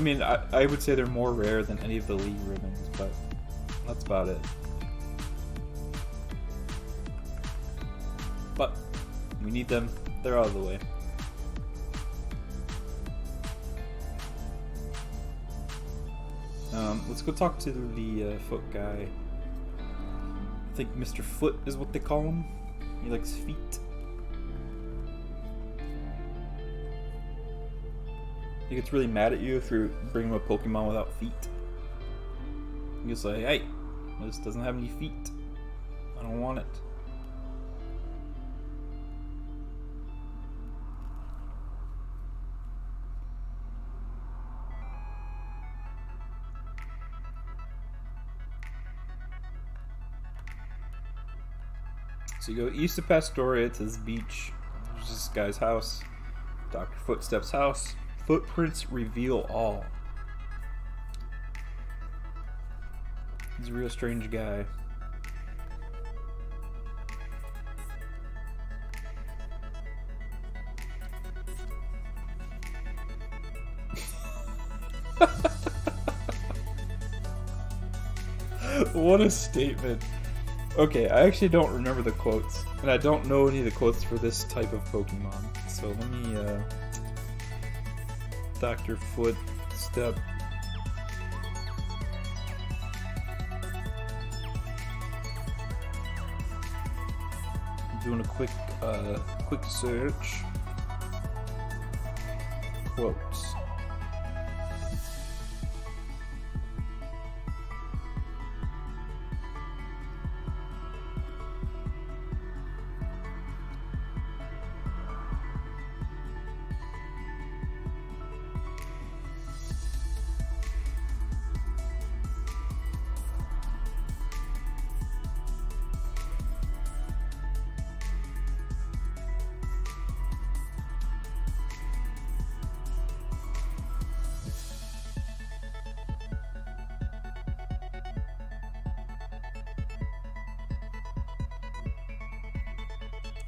mean, I would say they're more rare than any of the league ribbons, but that's about it. But we need them. They're out of the way. Let's go talk to the foot guy. I think Mr. Foot is what they call him. He likes feet. He gets really mad at you if you bring him a Pokemon without feet. He'll say, "Hey, this doesn't have any feet. I don't want it." So you go east of Pastoria to this beach. There's this guy's house. Dr. Footstep's house. Footprints reveal all. He's a real strange guy. What a statement. Okay, I actually don't remember the quotes, and I don't know any of the quotes for this type of Pokemon. So let me, Dr. Footstep. doing a quick search. Quotes.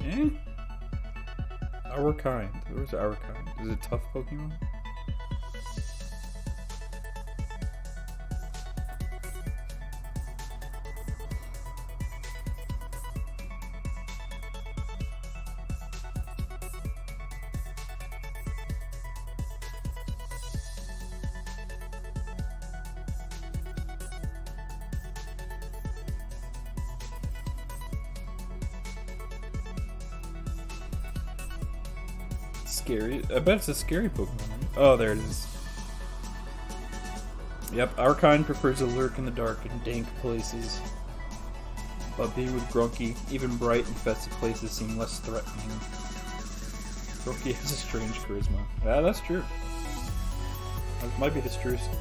Eh? Our kind. Where's our kind? Is it tough Pokemon? Scary. I bet it's a scary Pokemon. Right? Oh, there it is. Yep, our kind prefers to lurk in the dark and dank places. But being with Grunky, even bright and festive places seem less threatening. Grunky has a strange charisma. Yeah, that's true. That might be the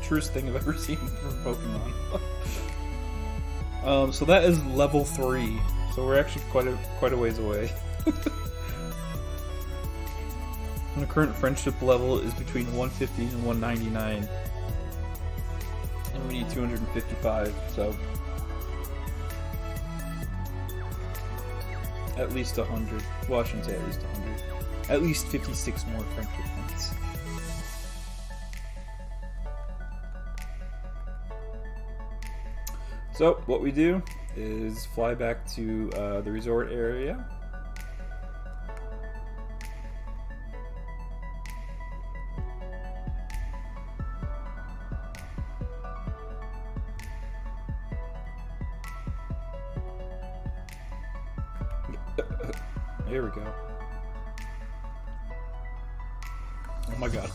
truest thing I've ever seen from Pokemon. So that is level 3. So we're actually quite a ways away. And the current friendship level is between 150 and 199. And we need 255, so at least 100. Well, I shouldn't say at least 100. At least 56 more friendship points. So, what we do is fly back to the resort area. Here we go. Oh my god.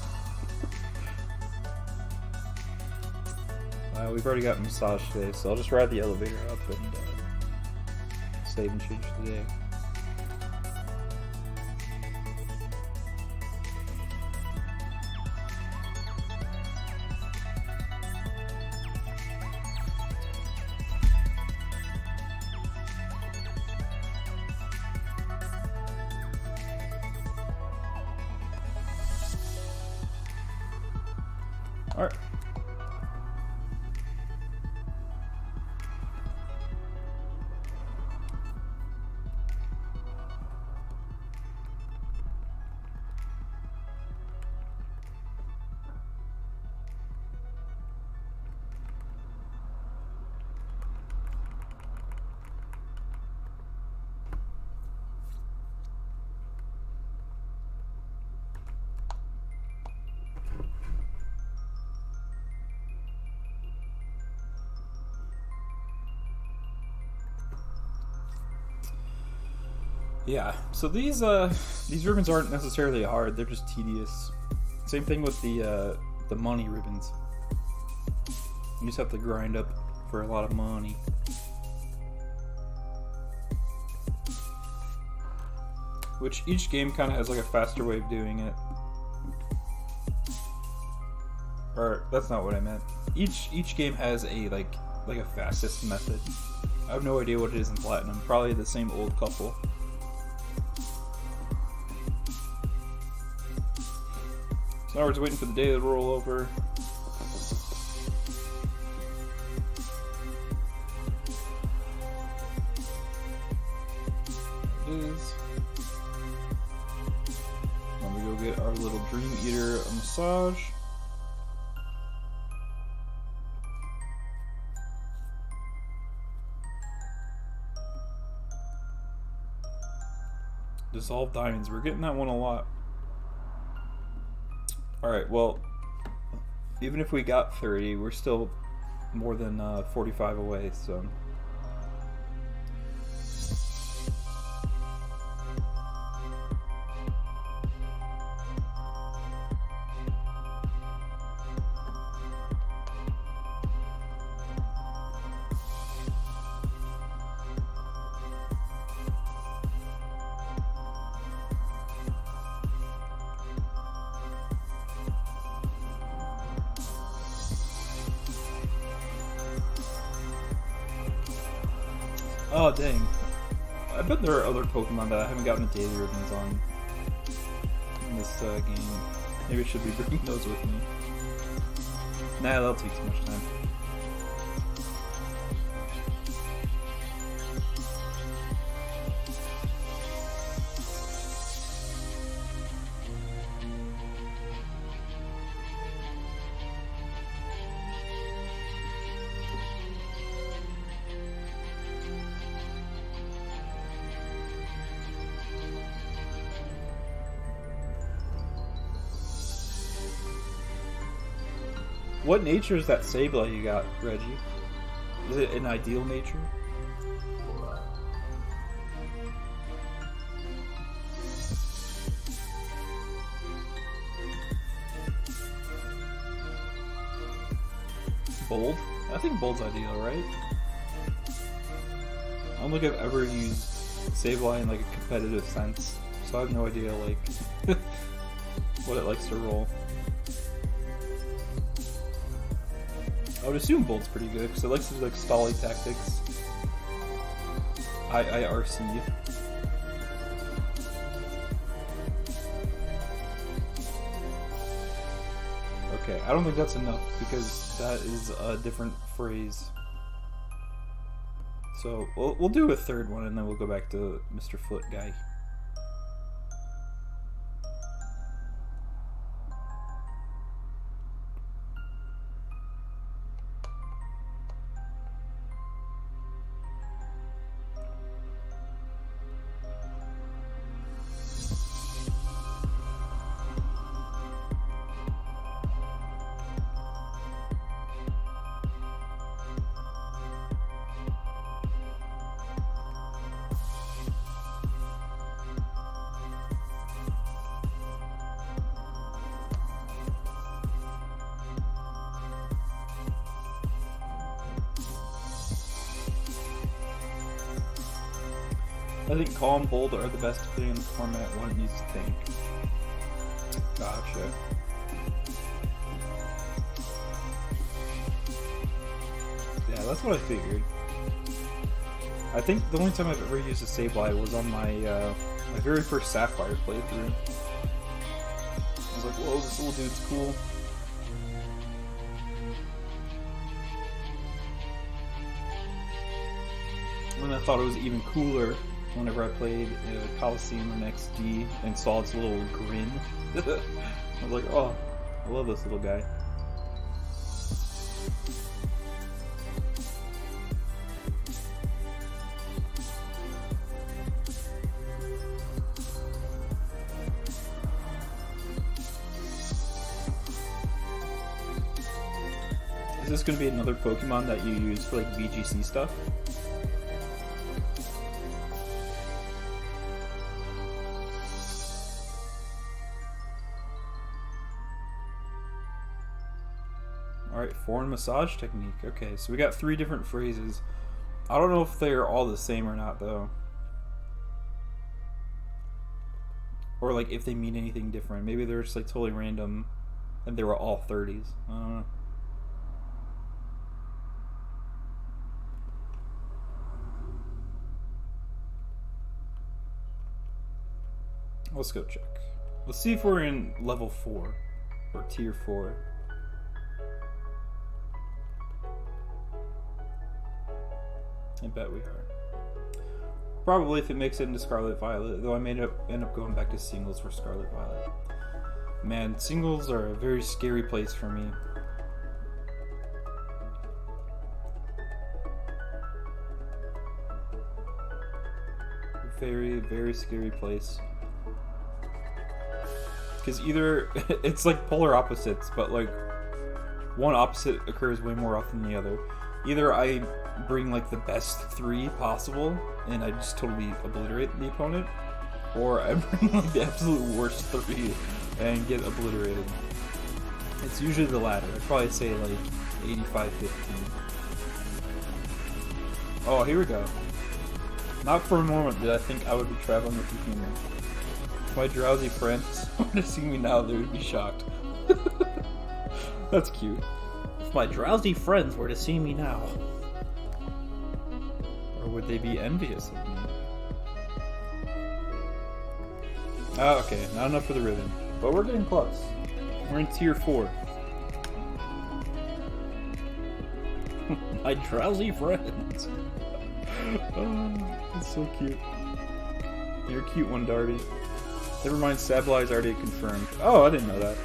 We've already got massage today, so I'll just ride the elevator up and save and change the day. Alright. Yeah, so these ribbons aren't necessarily hard, they're just tedious. Same thing with the money ribbons. You just have to grind up for a lot of money. Which each game kind of has like a faster way of doing it. Or, that's not what I meant. Each game has a like a fastest method. I have no idea what it is in Platinum, probably the same old couple. So now we're just waiting for the day to roll over. There it is. Then we go get our little Dream Eater a massage. Dissolve diamonds. We're getting that one a lot. Alright, well, even if we got 30, we're still more than 45 away, so. Oh, dang. I bet there are other Pokemon that I haven't gotten the daily ribbons on in this game. Maybe I should be bringing those with me. Nah, that'll take too much time. What nature is that Sableye you got, Reggie? Is it an ideal nature? Bold? I think Bold's ideal, right? I don't think I've ever used Sableye in like a competitive sense, so I have no idea like what it likes to roll. I would assume Bolt's pretty good because it likes to do like stally tactics. IIRC. Okay, I don't think that's enough because that is a different phrase. So we'll do a third one and then we'll go back to Mr. Foot guy. I think Calm and Bold are the best to play in the format one needs to think. Gotcha. Yeah, that's what I figured. I think the only time I've ever used a Sableye was on my my very first Sapphire playthrough. I was like, whoa, this little dude's cool. And I thought it was even cooler whenever I played Coliseum on XD and saw its little grin. I was like, oh, I love this little guy. Is this going to be another Pokemon that you use for like VGC stuff? Alright, foreign massage technique. Okay, so we got 3 different phrases. I don't know if they're all the same or not, though. Or, like, if they mean anything different. Maybe they're just, like, totally random, and they were all 30s. I don't know. Let's go check. Let's see if we're in level 4, or tier 4. I bet we are. Probably if it makes it into Scarlet Violet, though I may end up going back to singles for Scarlet Violet. Man, singles are a very scary place for me. Very, very scary place. Because either, it's like polar opposites, but like, one opposite occurs way more often than the other. Either I bring like the best 3 possible and I just totally obliterate the opponent, or I bring like the absolute worst 3 and get obliterated. It's usually the latter. I'd probably say like 85-15. Oh, here we go. Not for a moment did I think I would be traveling with the humor. If my Drowzee friends were to see me now, they would be shocked. That's cute. If my Drowzee friends were to see me now. Or Or would they be envious of me? Oh, okay, not enough for the ribbon. But we're getting close. We're in tier 4. My Drowzee friends. Oh, that's so cute. You're a cute one, Darby. Never mind, Sably's already confirmed. Oh, I didn't know that.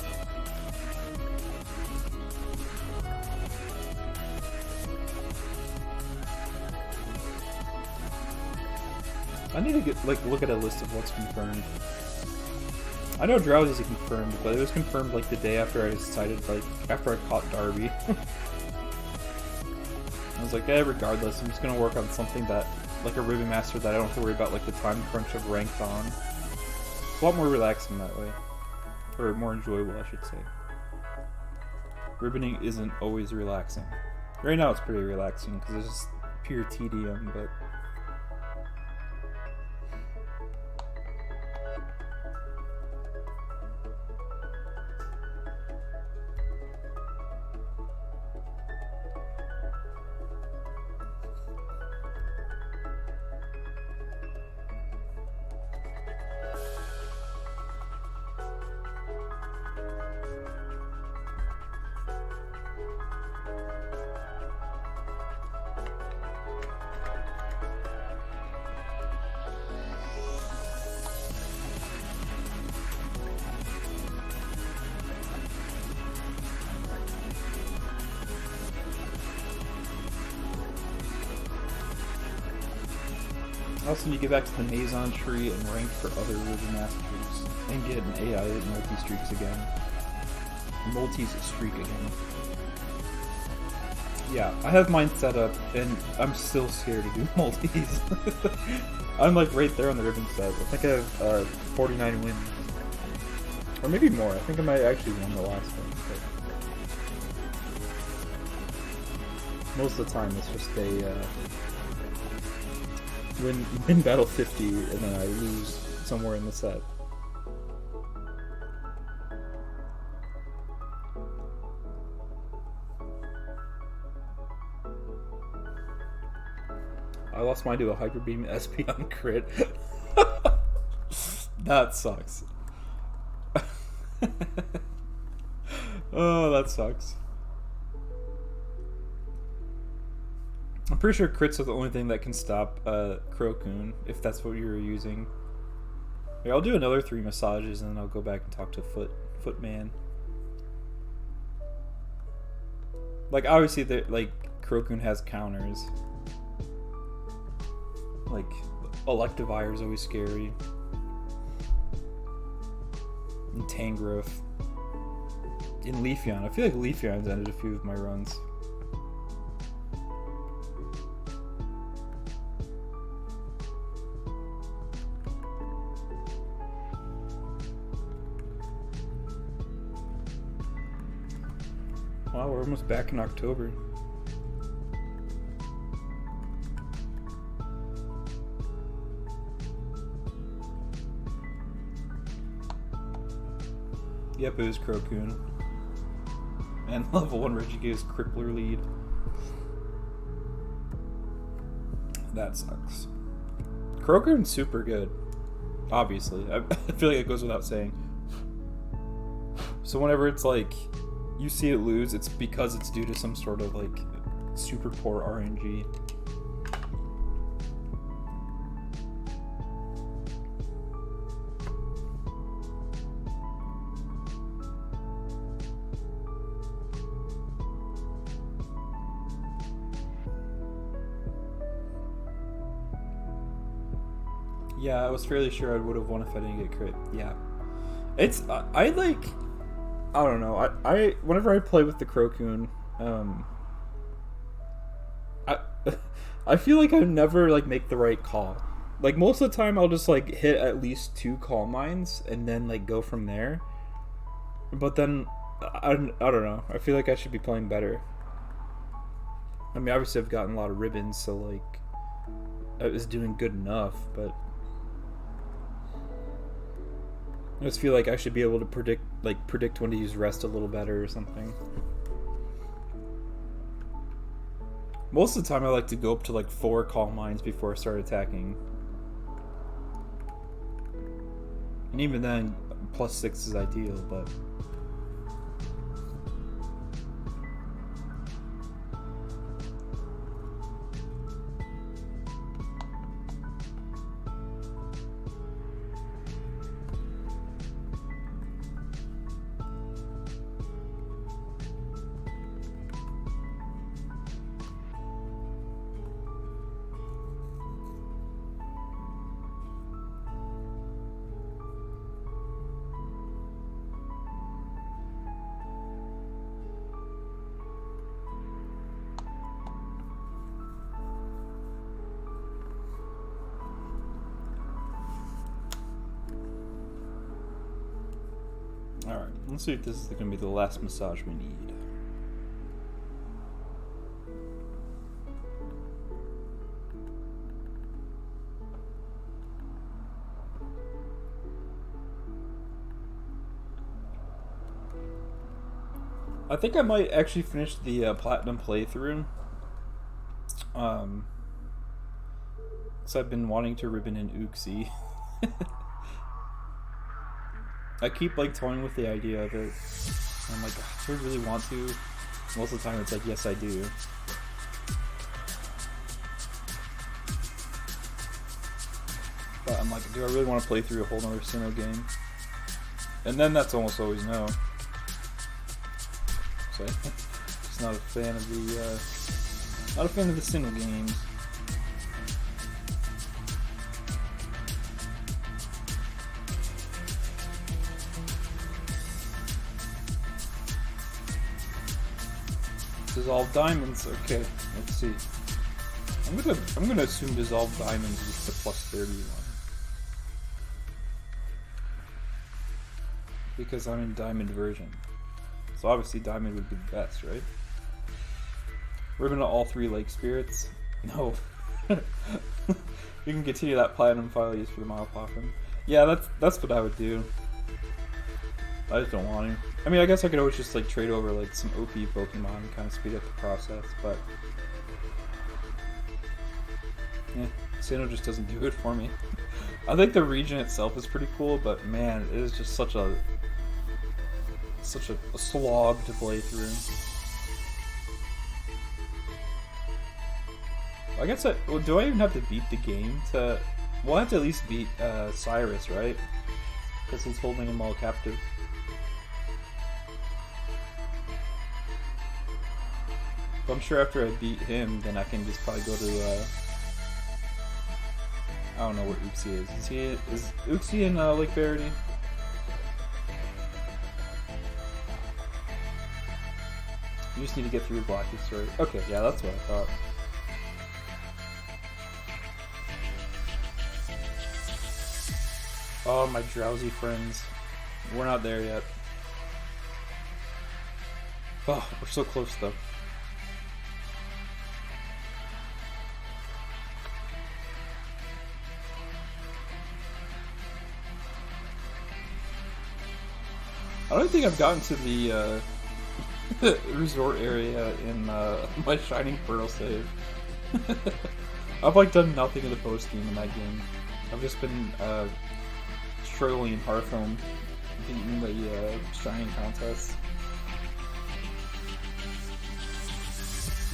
I need to get look at a list of what's confirmed. I know Drowzee's confirmed, but it was confirmed like the day after I decided, after I caught Darby. I was like, regardless, I'm just gonna work on something that, like a Ribbon Master, that I don't have to worry about the time crunch of ranked on. It's a lot more relaxing that way. Or more enjoyable, I should say. Ribboning isn't always relaxing. Right now it's pretty relaxing, because it's just pure tedium, but... Also need to get back to the Maison tree and rank for other Ribbon Masters. And get an AI multi-streaks again. Multi-streak again. Yeah, I have mine set up, and I'm still scared to do multis. I'm right there on the Ribbon set. I think I have 49 wins. Or maybe more. I think I might actually win the last one. But most of the time it's just a... win battle 50 and then I lose somewhere in the set. I lost mine to a Hyper Beam SP on crit. That sucks. Oh, that sucks. I'm pretty sure crits are the only thing that can stop Crokun, if that's what you were using. Yeah, I'll do another 3 massages and then I'll go back and talk to Footman. Obviously, Crokun has counters. Electivire is always scary. And Tangrowth. And Leafeon. I feel like Leafeon's ended a few of my runs. Wow, we're almost back in October. Yep, it was Crokun. And level 1 Regigiga's Crippler lead. That sucks. Crokun's super good. Obviously. I feel like it goes without saying. So whenever it's you see it lose, it's because it's due to some sort of super poor RNG. Yeah, I was fairly sure I would have won if I didn't get crit. Yeah. It's, I don't know. I whenever I play with the Crokun, I feel like I never like the right call. Like most of the time I'll just like hit at least 2 Calm Minds and then like go from there. But then I don't know. I feel like I should be playing better. I mean, obviously I've gotten a lot of ribbons, so like I was doing good enough, but I just feel like I should be able to predict when to use rest a little better or something. Most of the time I like to go up to like 4 calm mines before I start attacking. And even then, +6 is ideal, but... Alright, let's see if this is going to be the last massage we need. I think I might actually finish the platinum playthrough. Because I've been wanting to ribbon in Uxie. I keep like toying with the idea of it. I'm like, do I really want to? Most of the time it's like, yes I do. But I'm like, do I really want to play through a whole nother Sinnoh game? And then that's almost always no. So just not a fan of the Sinnoh games. Dissolve diamonds. Okay, let's see. I'm gonna assume dissolve diamonds is the +30 one, because I'm in diamond version. So obviously diamond would be the best, right? Ribbon to all 3 lake spirits. No. You can continue that platinum file used for the mile popping. Yeah, that's what I would do. I just don't want to. I mean, I guess I could always just like trade over like some OP Pokemon and kind of speed up the process, but yeah, Sinnoh just doesn't do it for me. I think the region itself is pretty cool, but man, it is just such a slog to play through. I guess well, do I even have to beat the game to? Well, I have to at least beat Cyrus, right? Because he's holding them all captive. But I'm sure after I beat him, then I can just probably go to, I don't know where Uxie is. Is Uxie in Lake Verity? You just need to get through the Blacklist, right? Okay, yeah, that's what I thought. Oh, my Drowzee friends. We're not there yet. Oh, we're so close though. I don't think I've gotten to the resort area in my Shining Pearl save. I've like done nothing in the post game in that game. I've just been struggling in Hearthstone, beating the Shining contest.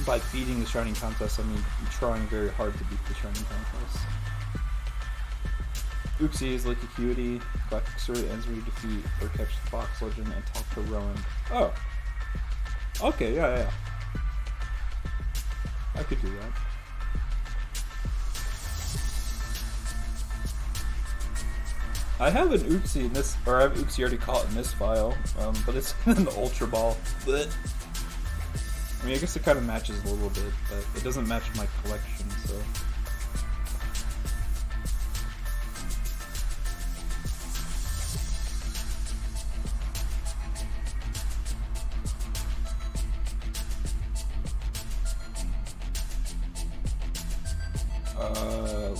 By beating the Shining contest, I mean trying very hard to beat the Shining contest. Uxie is like Acuity. Galactic Story ends when you defeat or catch the Fox Legend and talk to Rowan. Oh. Okay, yeah. I could do that. I have an Uxie in this, or I have Uxie already caught in this file, but it's in the Ultra Ball. But I mean, I guess it kind of matches a little bit, but it doesn't match my collection, so.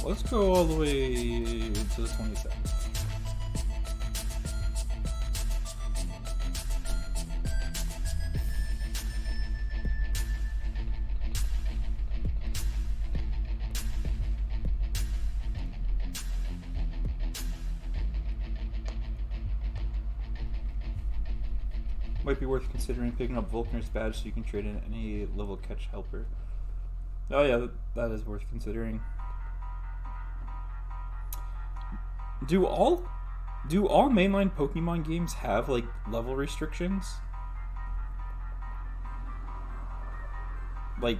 Let's go all the way to the 27th. Might be worth considering picking up Vulkner's badge so you can trade in any level catch helper. Oh yeah, that is worth considering. Do all mainline Pokemon games have like level restrictions? Like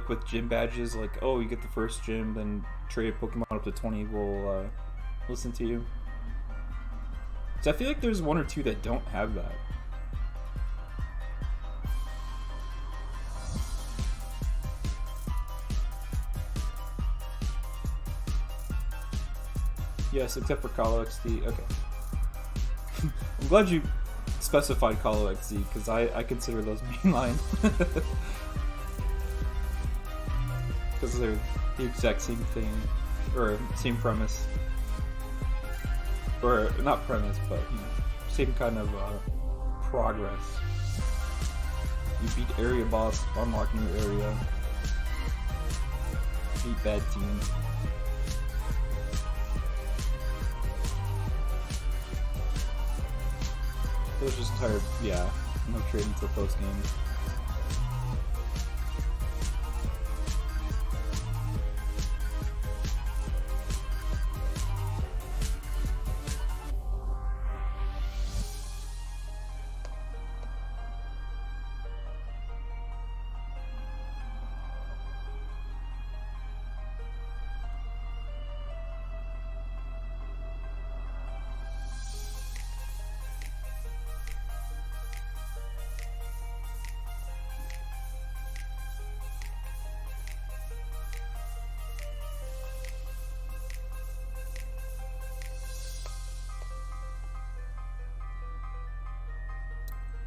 with gym badges, like, oh, you get the first gym, then trade a Pokemon up to 20 will listen to you. So I feel like there's one or two that don't have that. Yes, except for Call XD. Okay. I'm glad you specified Call XD, because I consider those mainline. Because they're the exact same thing, or same premise. Or, not premise, but, you know, same kind of progress. You beat area boss, unlock new area, beat bad teams. It was just tired, yeah, no trading until post game.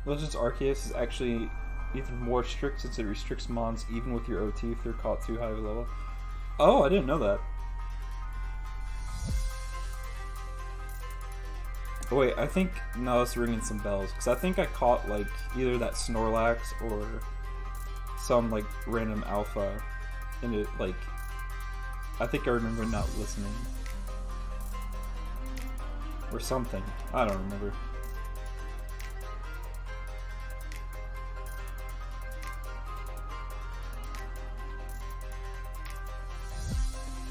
Legends Arceus is actually even more strict since it restricts mons even with your OT if they're caught too high of a level. Oh, I didn't know that. Oh wait, I think, no, it's ringing some bells, because I think I caught like either that Snorlax or some like random alpha, and it like, I think I remember not listening. Or something, I don't remember.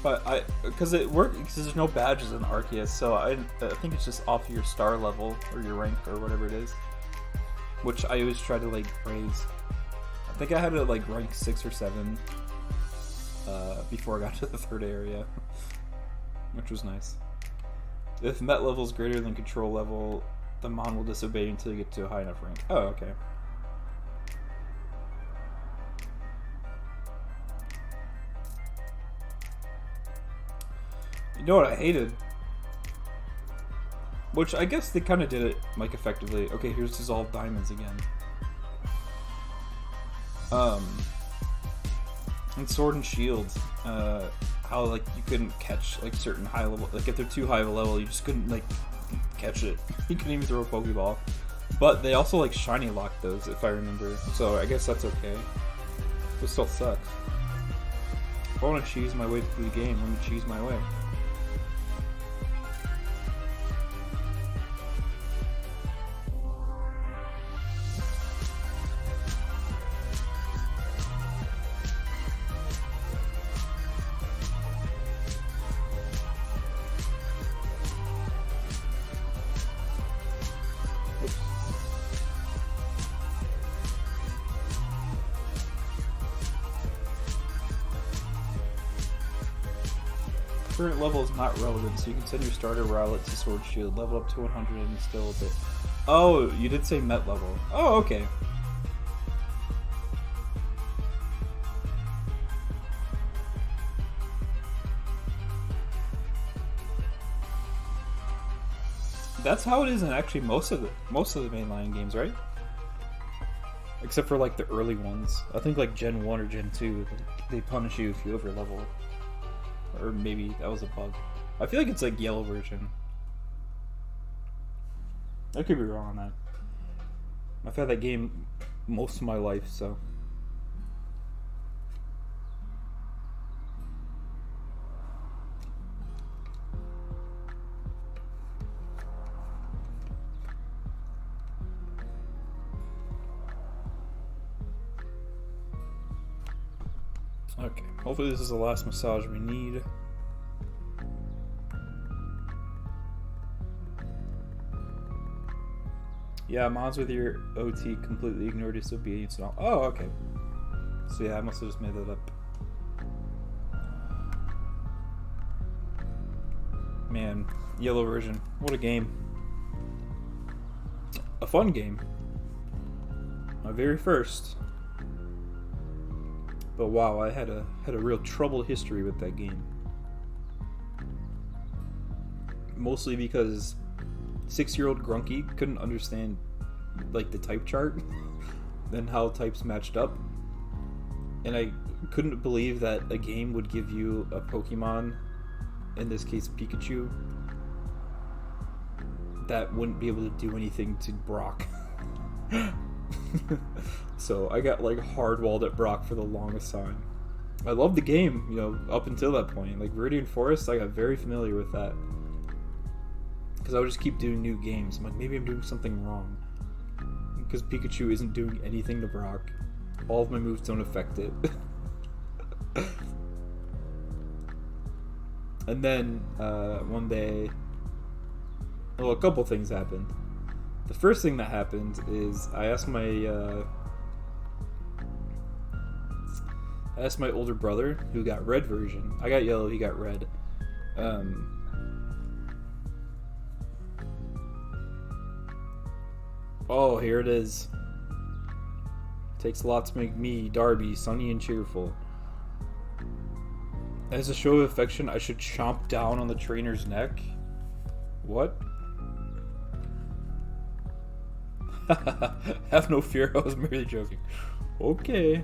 But because it worked, because there's no badges in Arceus, so I think it's just off your star level or your rank or whatever it is, which I always try to like raise. I think I had it like rank 6 or 7 before I got to the 3rd area, which was nice. If Met level is greater than control level, the mon will disobey until you get to a high enough rank. Oh, okay. You know what I hated? Which I guess they kind of did it like effectively. Okay, here's Dissolved Diamonds again. And Sword and Shield, how like you couldn't catch like certain high level, like if they're too high of a level, you just couldn't like catch it. You couldn't even throw a Pokeball. But they also like shiny locked those, if I remember. So I guess that's okay. It still sucks. If I want to cheese my way through the game, let me cheese my way. Current level is not relevant, so you can send your starter Rowlet to Sword Shield, level up to 100 and still a bit. Oh, you did say Met level. Oh, okay. That's how it is in actually most of the mainline games, right? Except for like the early ones. I think like Gen 1 or Gen 2, they punish you if you over level. Or maybe that was a bug. I feel like it's like yellow version. I could be wrong on that. I've had that game most of my life, so. Okay, hopefully this is the last massage we need. Yeah, mods with your OT completely ignore disobedience and all. Oh, okay. So yeah, I must have just made that up. Man, yellow version. What a game. A fun game. My very first. But wow, I had a real troubled history with that game. Mostly because 6-year-old Grunky couldn't understand like the type chart and how types matched up. And I couldn't believe that a game would give you a Pokemon, in this case Pikachu, that wouldn't be able to do anything to Brock. So I got like hard-walled at Brock for the longest time. I loved the game, you know, up until that point. Like Viridian Forest, I got very familiar with that. Because I would just keep doing new games. I'm like, maybe I'm doing something wrong. Because Pikachu isn't doing anything to Brock. All of my moves don't affect it. And then, one day... Well, a couple things happened. The first thing that happened is I asked my older brother, who got red version. I got yellow, he got red. Oh, here it is. Takes a lot to make me, Darby, sunny and cheerful. As a show of affection, I should chomp down on the trainer's neck? What? Have no fear, I was merely joking. Okay.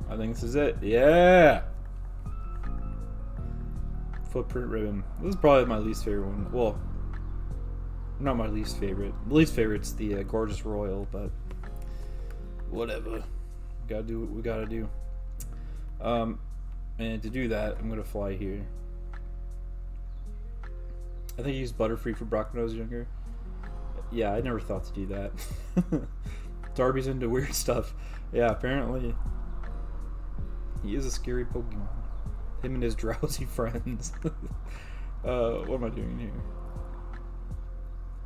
I think this is it. Yeah! Footprint ribbon. This is probably my least favorite one. Well, not my least favorite. The least favorite's the Gorgeous Royal, but whatever. Gotta do what we gotta do. And to do that, I'm gonna fly here. I think I used Butterfree for Brock when I was younger. Yeah, I never thought to do that. Darby's into weird stuff. Yeah, apparently. He is a scary Pokemon. Him and his Drowzee friends. What am I doing here?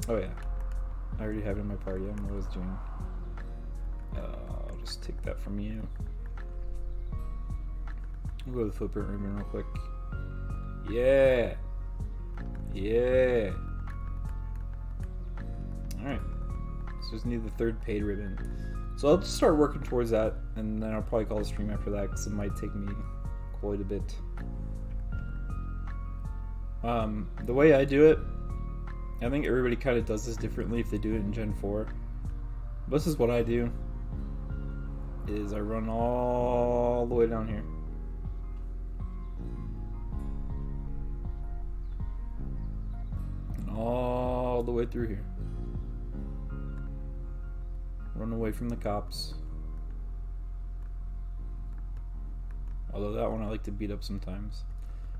Oh yeah. I already have it in my party. I don't know what I was doing. I'll just take that from you. We'll go to the footprint ribbon real quick. Yeah! Yeah! Alright. So just need the third paid ribbon. So I'll just start working towards that, and then I'll probably call the stream after that, because it might take me quite a bit. The way I do it, I think everybody kind of does this differently if they do it in Gen 4. This is what I do, is I run all the way down here. And all the way through here. Run away from the cops. Although that one I like to beat up sometimes.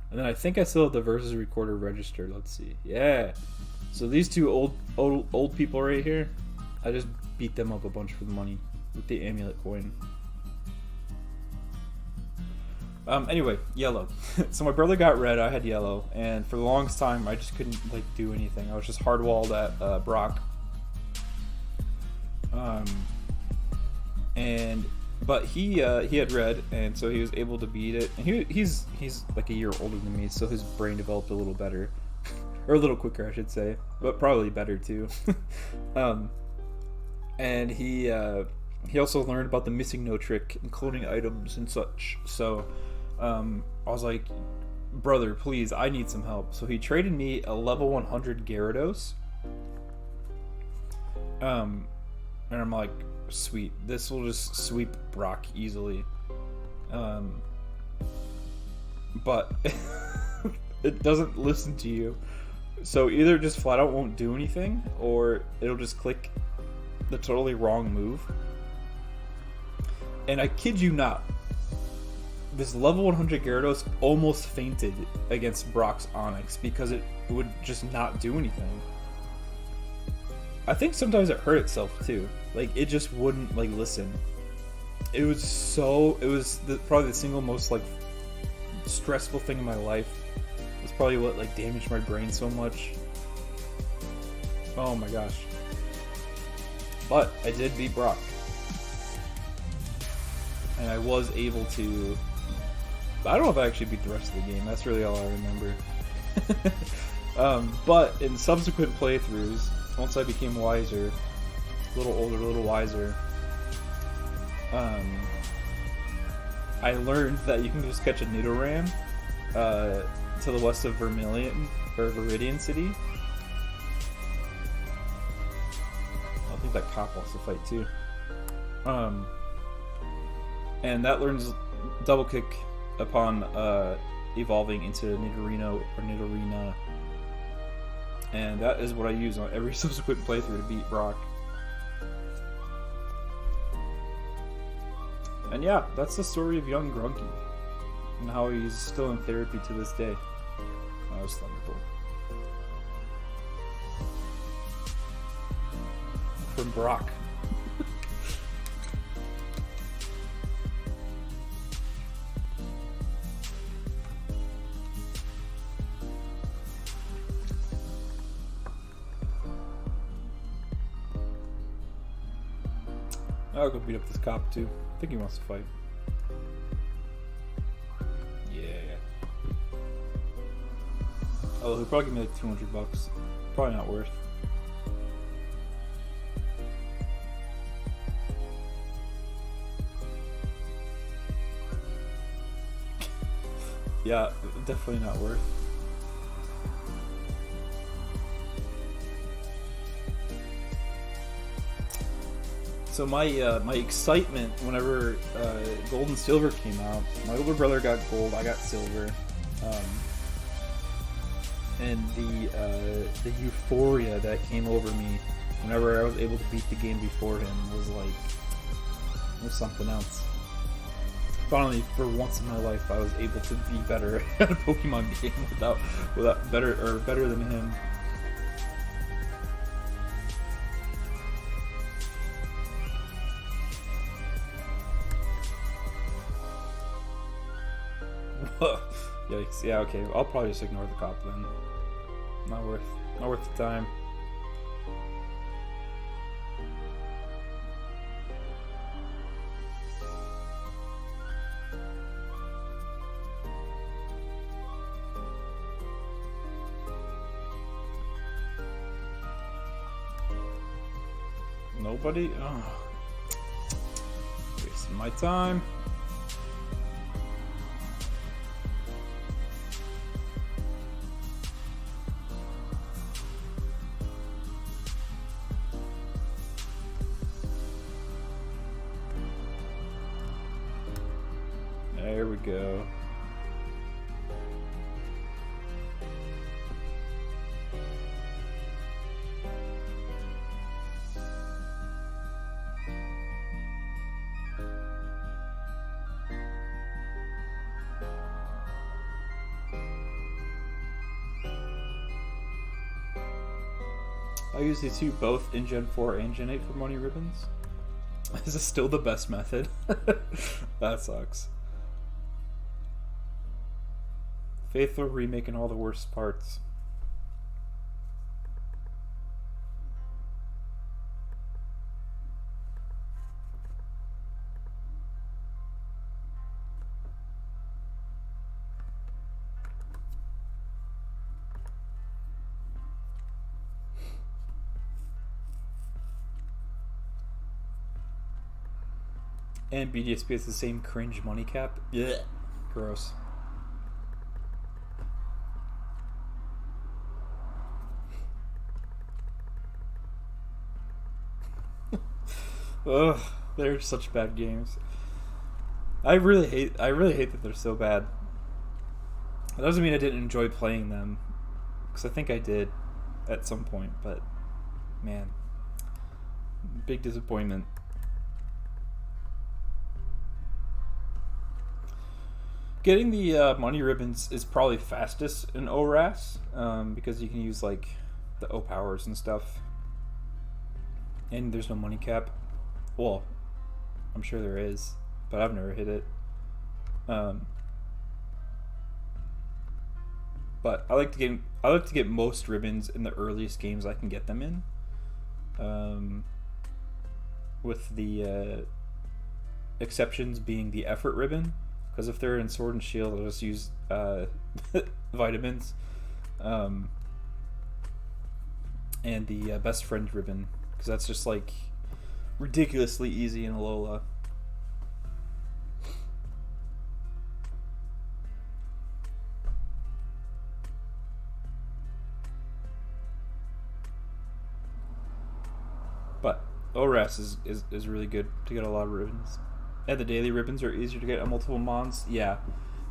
And then I think I still have the versus recorder registered. Let's see. Yeah. So these two old people right here, I just beat them up a bunch for the money with the amulet coin. Anyway, yellow. So my brother got red, I had yellow, and for the longest time I just couldn't like do anything. I was just hard-walled at Brock. But he had red, and so he was able to beat it. And he's like a year older than me, so his brain developed a little better, or a little quicker, I should say, but probably better too. And he also learned about the missing no trick and cloning items and such. So I was like, brother, please, I need some help. So he traded me a level 100 Gyarados. And I'm like, sweet, this will just sweep Brock easily. But it doesn't listen to you. So either it just flat out won't do anything, or it'll just click the totally wrong move. And I kid you not, this level 100 Gyarados almost fainted against Brock's Onix because it would just not do anything. I think sometimes it hurt itself too. Like, it just wouldn't like listen. It was probably the single most like stressful thing in my life. It's probably what like damaged my brain so much. Oh my gosh. But I did beat Brock. And I was able to... I don't know if I actually beat the rest of the game. That's really all I remember. But in subsequent playthroughs, once I became wiser, a little older, a little wiser, I learned that you can just catch a Nidoran to the west of Viridian City. I think that cop wants to fight too. And that learns double kick upon evolving into Nidorino or Nidorina. And that is what I use on every subsequent playthrough to beat Brock. And yeah, that's the story of young Grunky. And how he's still in therapy to this day. That was Thunderbolt. From Brock. I'll go beat up this cop too. I think he wants to fight. Yeah. Oh, he'll probably give me like $200. Probably not worth. Yeah, definitely not worth. So my excitement whenever Gold and Silver came out, my older brother got Gold, I got Silver, and the euphoria that came over me whenever I was able to beat the game before him was something else. Finally, for once in my life, I was able to be better at a Pokemon game without better than him. Yikes. Yeah, okay. I'll probably just ignore the cop then. Not worth the time. Nobody? Oh. Wasting my time. There we go. I use the two both in Gen 4 and Gen 8 for money ribbons. Is this still the best method? That sucks. Faithful remaking all the worst parts. And BDSP has the same cringe money cap. Yeah. Gross. Ugh, they're such bad games. I really hate that they're so bad. That doesn't mean I didn't enjoy playing them, because I think I did at some point, but man, big disappointment. Getting the money ribbons is probably fastest in ORAS, because you can use like the O powers and stuff, and there's no money cap. Well, I'm sure there is. but I've never hit it. But I like to get most ribbons in the earliest games I can get them in. With the exceptions being the effort ribbon, because if they're in Sword and Shield, I'll just use vitamins, and the best friend ribbon, because that's just like ridiculously easy in Alola. But ORAS is really good to get a lot of ribbons. And the daily ribbons are easier to get on multiple mons. Yeah.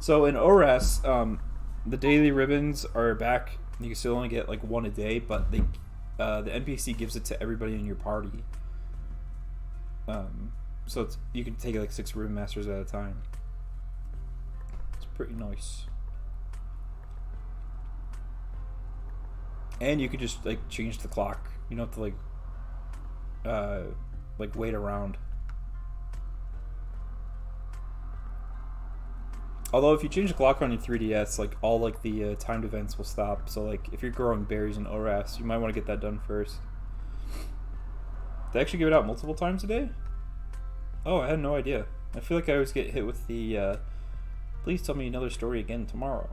So in ORAS, the daily ribbons are back. You can still only get like one a day, but the NPC gives it to everybody in your party. So you can take like 6 ribbon masters at a time. It's pretty nice. And you could just like change the clock. You don't have to like wait around. Although if you change the clock on your 3DS, like all like the timed events will stop. So like if you're growing berries in ORAS, you might want to get that done first. They actually give it out multiple times a day? Oh, I had no idea. I feel like I always get hit with the please tell me another story again tomorrow.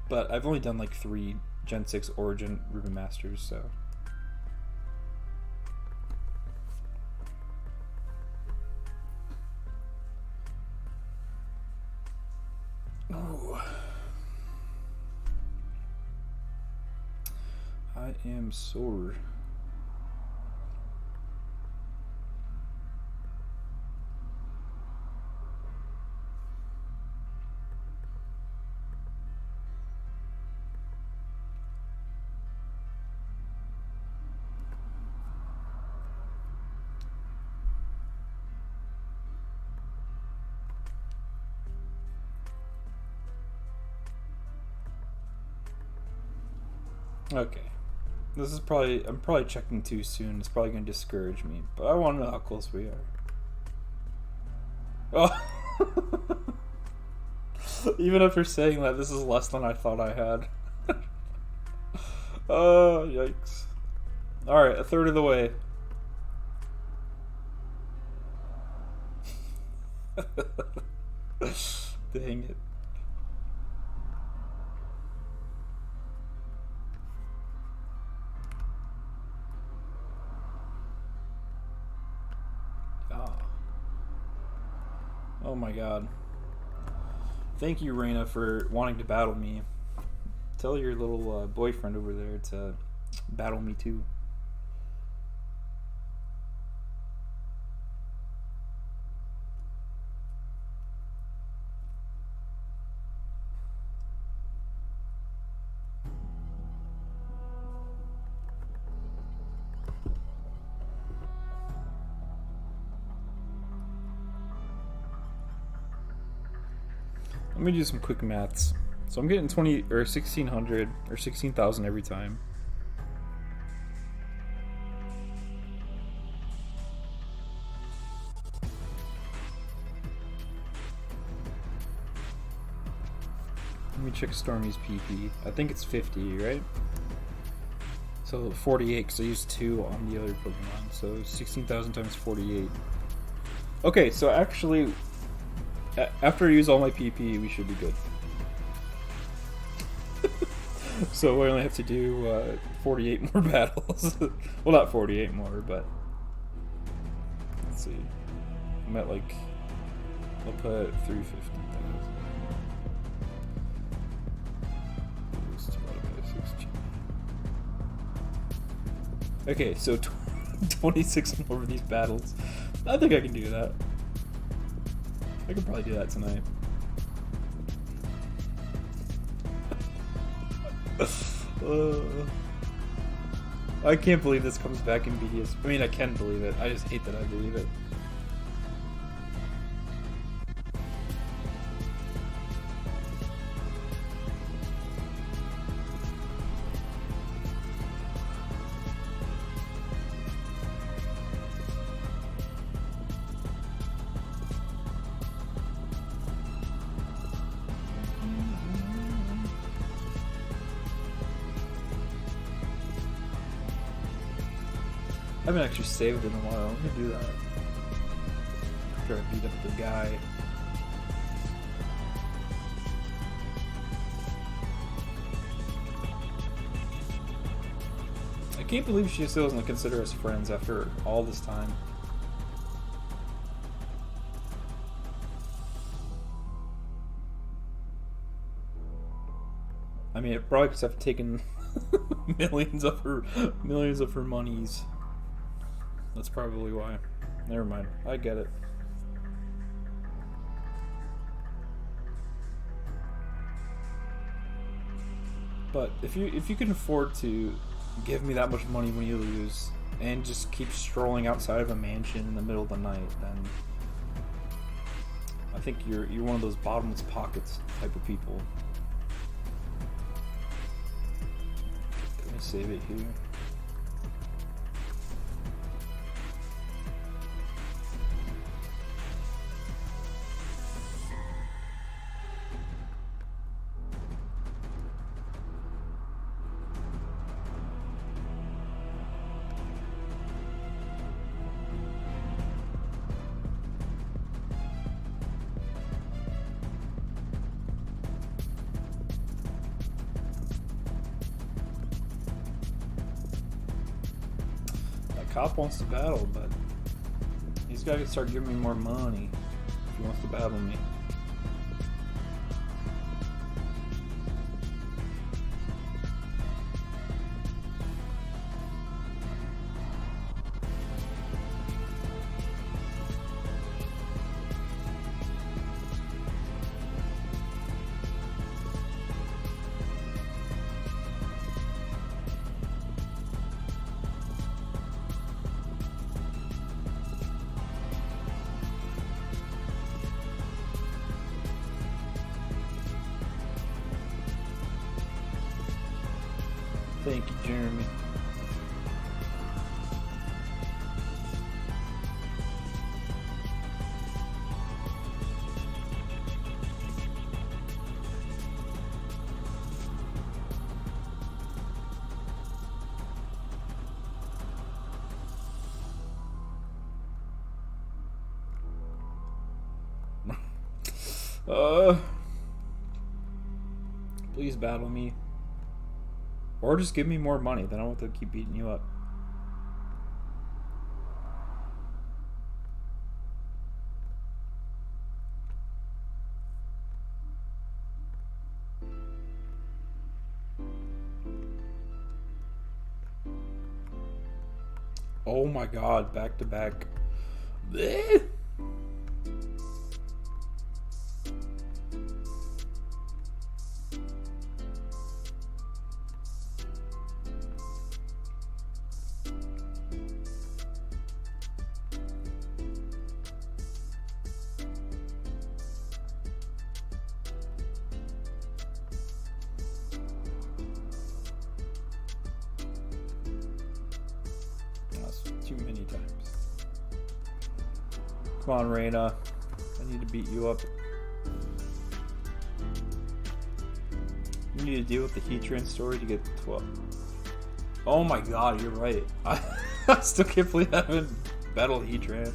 But I've only done like 3 Gen 6 Origin Ribbon Masters, so. Ooh. I am sore. Okay. This is probably... I'm probably checking too soon. It's probably going to discourage me. But I want to know how close we are. Oh! Even after saying that, this is less than I thought I had. Oh, yikes. Alright, a third of the way. Dang it. Oh my god. Thank you, Reina, for wanting to battle me. Tell your little boyfriend over there to battle me too. Let me do some quick maths. So I'm getting 20 or 1600 or 16,000 every time. Let me check Stormy's PP. I think it's 50, right? So 48 because I used 2 on the other Pokemon. So 16,000 times 48. Okay, so actually, after I use all my PP, we should be good. So I only have to do 48 more battles. Well, not 48 more, but let's see. I'm at like, I'll put 350,000. Okay, so 26 more of these battles. I think I can do that. I could probably do that tonight. I can't believe this comes back in BDS. I mean, I can believe it. I just hate that I believe it. haven't actually saved in a while. I'm gonna do that. After I beat up the guy. I can't believe she still doesn't consider us friends after all this time. I mean, it probably could have taken millions of her monies. That's probably why. Never mind. I get it. But if you can afford to give me that much money when you lose, and just keep strolling outside of a mansion in the middle of the night, then I think you're one of those bottomless pockets type of people. Let me save it here. Cop wants to battle, but he's got to start giving me more money if he wants to battle me. Thank you, Jeremy. Please battle me. Or just give me more money, then I don't have to keep beating you up. Oh my god, back to back. Blech. Too many times. Come on, Reina. I need to beat you up. You need to deal with the Heatran story to get 12. Oh my god, you're right. I still can't believe I haven't battled Heatran.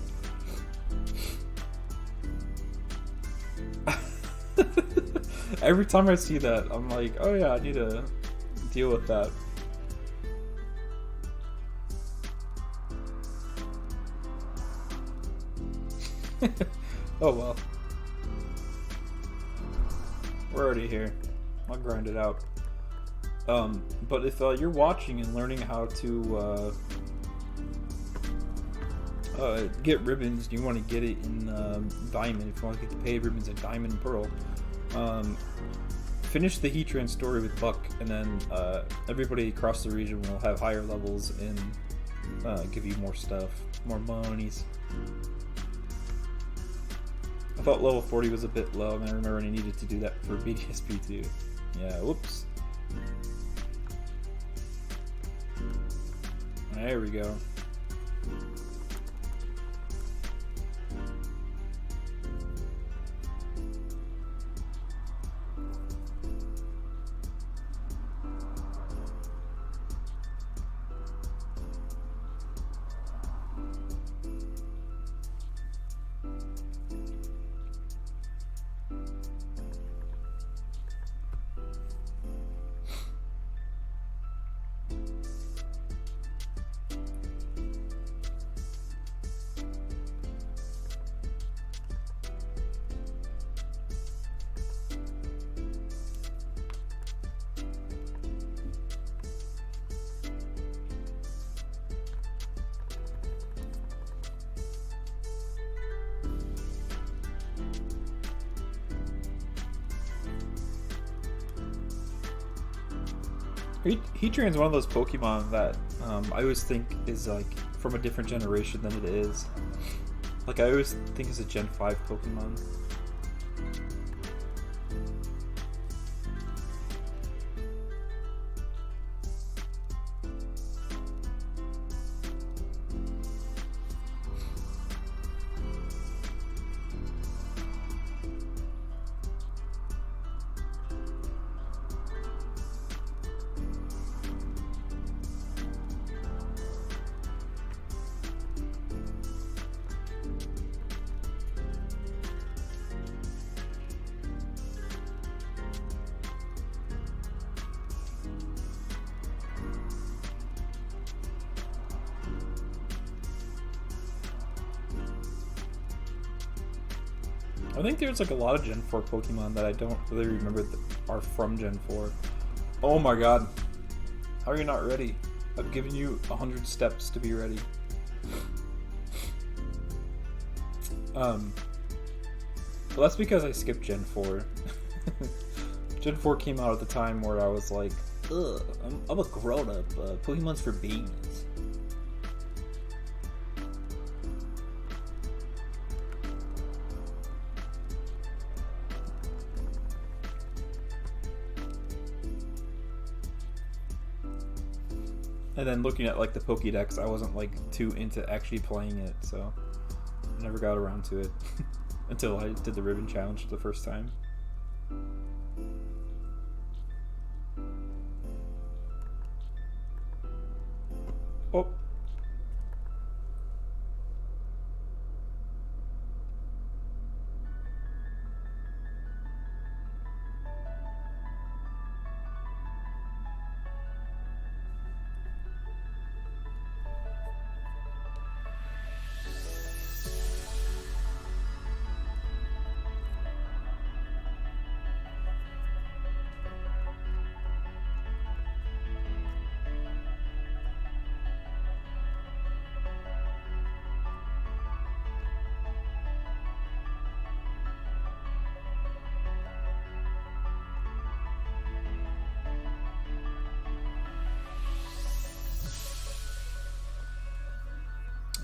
Every time I see that, I'm like, oh yeah, I need to deal with that. Oh well. We're already here. I'll grind it out. But if you're watching and learning how to get ribbons, you want to get it in Diamond, if you want to get the paid ribbons in Diamond and Pearl, finish the Heatran story with Buck, and then everybody across the region will have higher levels and give you more stuff, more monies. I thought level 40 was a bit low, and I remember I needed to do that for BDSP2. Yeah, whoops. There we go. Heatran's one of those Pokemon that I always think is like from a different generation than it is. Like I always think it's a Gen 5 Pokemon. I think there's like a lot of Gen 4 Pokemon that I don't really remember that are from Gen 4. Oh my god. How are you not ready? I've given you 100 steps to be ready. Well, that's because I skipped Gen 4. Gen 4 came out at the time where I was like, ugh, I'm a grown-up. Pokemon's for babies. And then looking at like the Pokédex, I wasn't like too into actually playing it, so I never got around to it until I did the ribbon challenge the first time. Oh.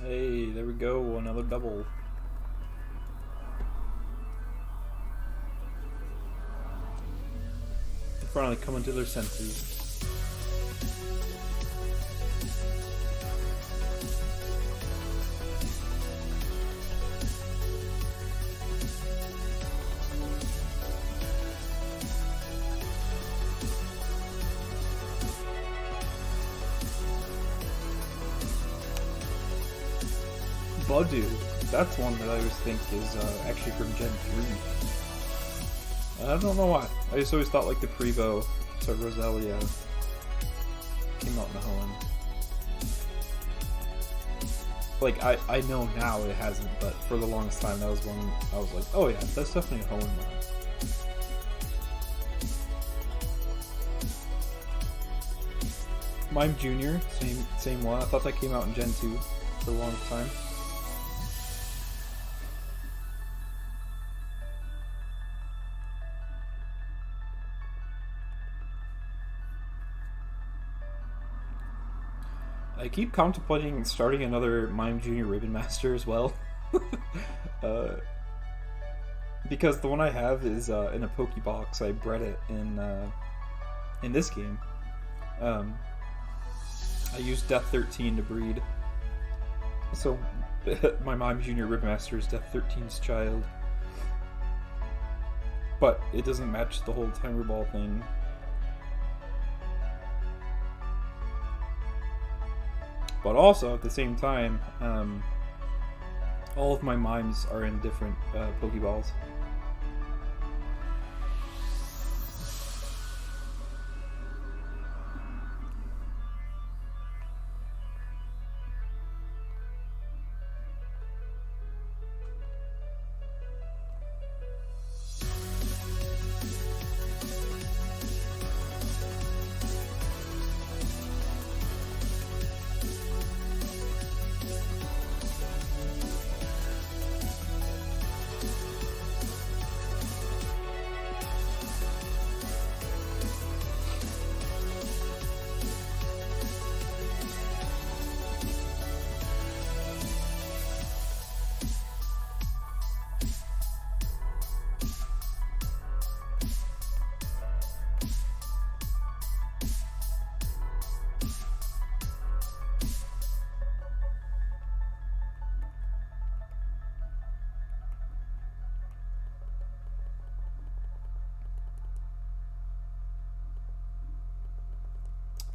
Hey, there we go, another double. They're finally coming to their senses. Budu, that's one that I always think is actually from Gen 3. I don't know why. I just always thought like the Prevo to Roselia came out in the Hoenn. Like I know now it hasn't, but for the longest time that was one I was like, oh yeah, that's definitely a Hoenn mod. Mime Jr., same one. I thought that came out in Gen 2 for the longest time. I keep contemplating starting another Mime Jr. Ribbon Master as well. Because the one I have is in a Pokebox. I bred it in this game. I used Death 13 to breed. So my Mime Jr. Ribbon Master is Death 13's child. But it doesn't match the whole Timer Ball thing. But also, at the same time, all of my mimes are in different Pokeballs.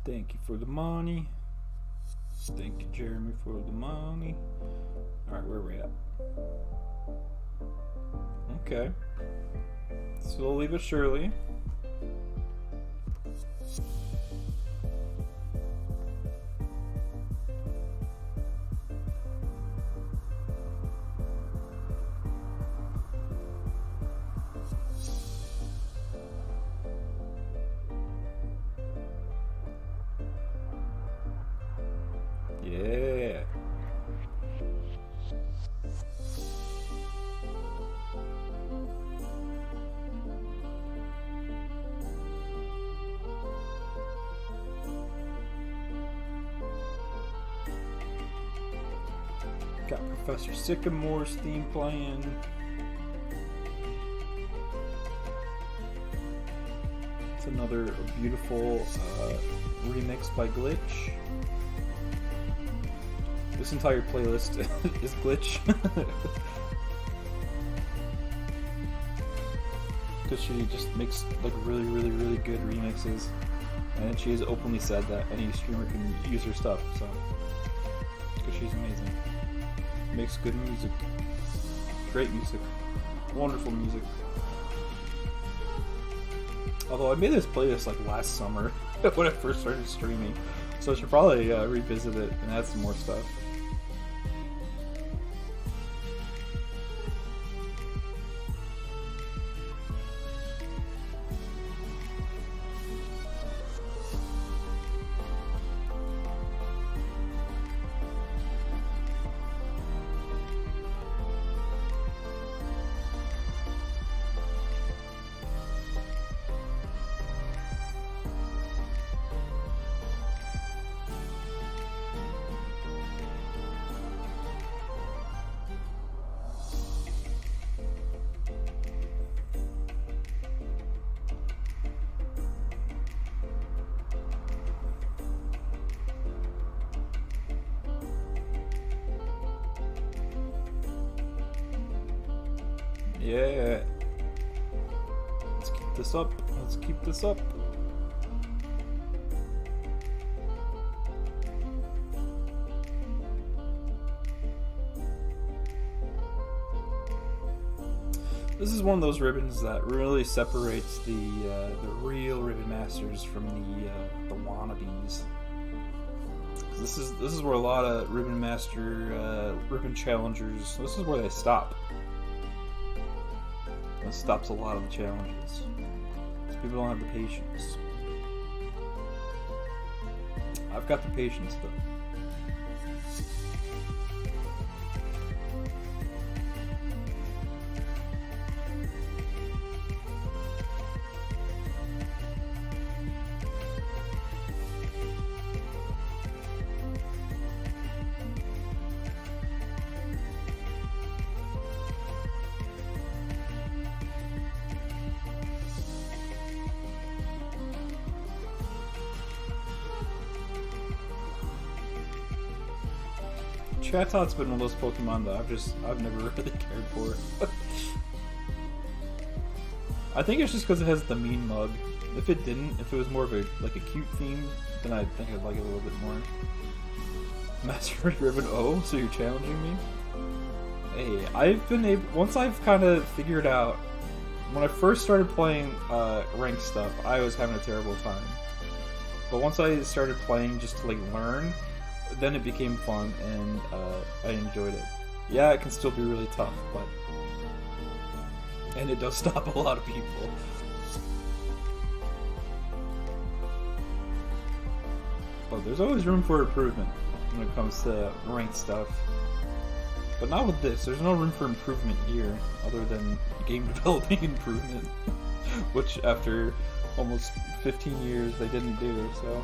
Thank you for the money. Thank you, Jeremy, for the money. Alright, where are we at? Okay. Slowly but surely. Yeah. Got Professor Sycamore's theme playing. It's another beautiful remix by Glitch. This entire playlist is Glitch. Because she just makes like really, really, really good remixes. And she has openly said that any streamer can use her stuff, so. Because she's amazing. Makes good music. Great music. Wonderful music. Although I made this playlist like last summer when I first started streaming. So I should probably revisit it and add some more stuff. Yeah. Let's keep this up. Let's keep this up. This is one of those ribbons that really separates the real ribbon masters from the wannabes. This is where a lot of ribbon master ribbon challengers. This is where they stop. That stops a lot of the challenges. Because people don't have the patience. I've got the patience though. Chatot's been one of those Pokemon that I've never really cared for. I think it's just because it has the mean mug. If it didn't, if it was more of a cute theme, then I think I'd like it a little bit more. Master Ribbon O, so you're challenging me? Hey, I've been able, once I've kind of figured out, when I first started playing ranked stuff, I was having a terrible time. But once I started playing just to learn, then it became fun and I enjoyed it. Yeah, it can still be really tough, and it does stop a lot of people. But there's always room for improvement when it comes to ranked stuff. But not with this. There's no room for improvement here, other than game developing improvement, which after almost 15 years they didn't do, so.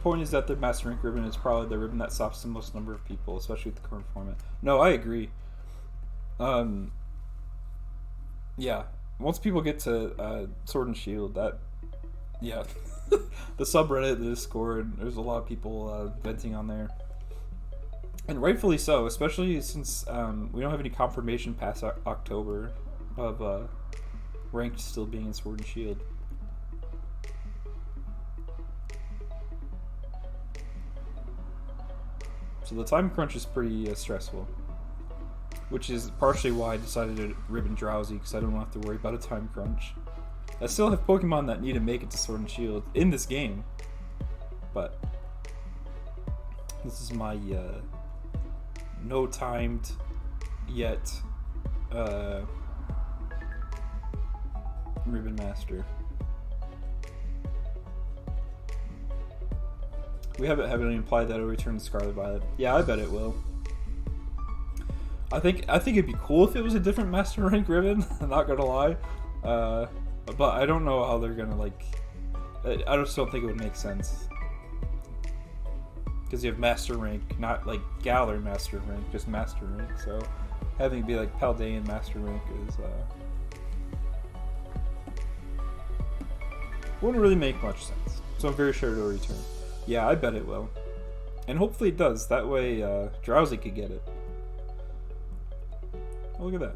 point is that the Master Rank ribbon is probably the ribbon that stops the most number of people, especially with the current format. No, I agree. Yeah, once people get to Sword and Shield, that, yeah, the subreddit, the Discord, there's a lot of people venting on there, and rightfully so, especially since we don't have any confirmation past October of ranked still being in Sword and Shield. So the time crunch is pretty stressful, which is partially why I decided to ribbon Drowzee, because I don't have to worry about a time crunch. I still have Pokemon that need to make it to Sword and Shield in this game, but this is my no timed yet Ribbon Master. We haven't heavily implied that it'll return to Scarlet Violet. Yeah, I bet it will. I think it'd be cool if it was a different Master Rank ribbon. I'm not gonna lie, but I don't know how they're gonna like. I just don't think it would make sense, because you have Master Rank, not like Galar Master Rank, just Master Rank. So having it be like Paldean Master Rank is wouldn't really make much sense. So I'm very sure it'll return. Yeah, I bet it will, and hopefully it does. That way, Drowzee could get it. Oh, look at that.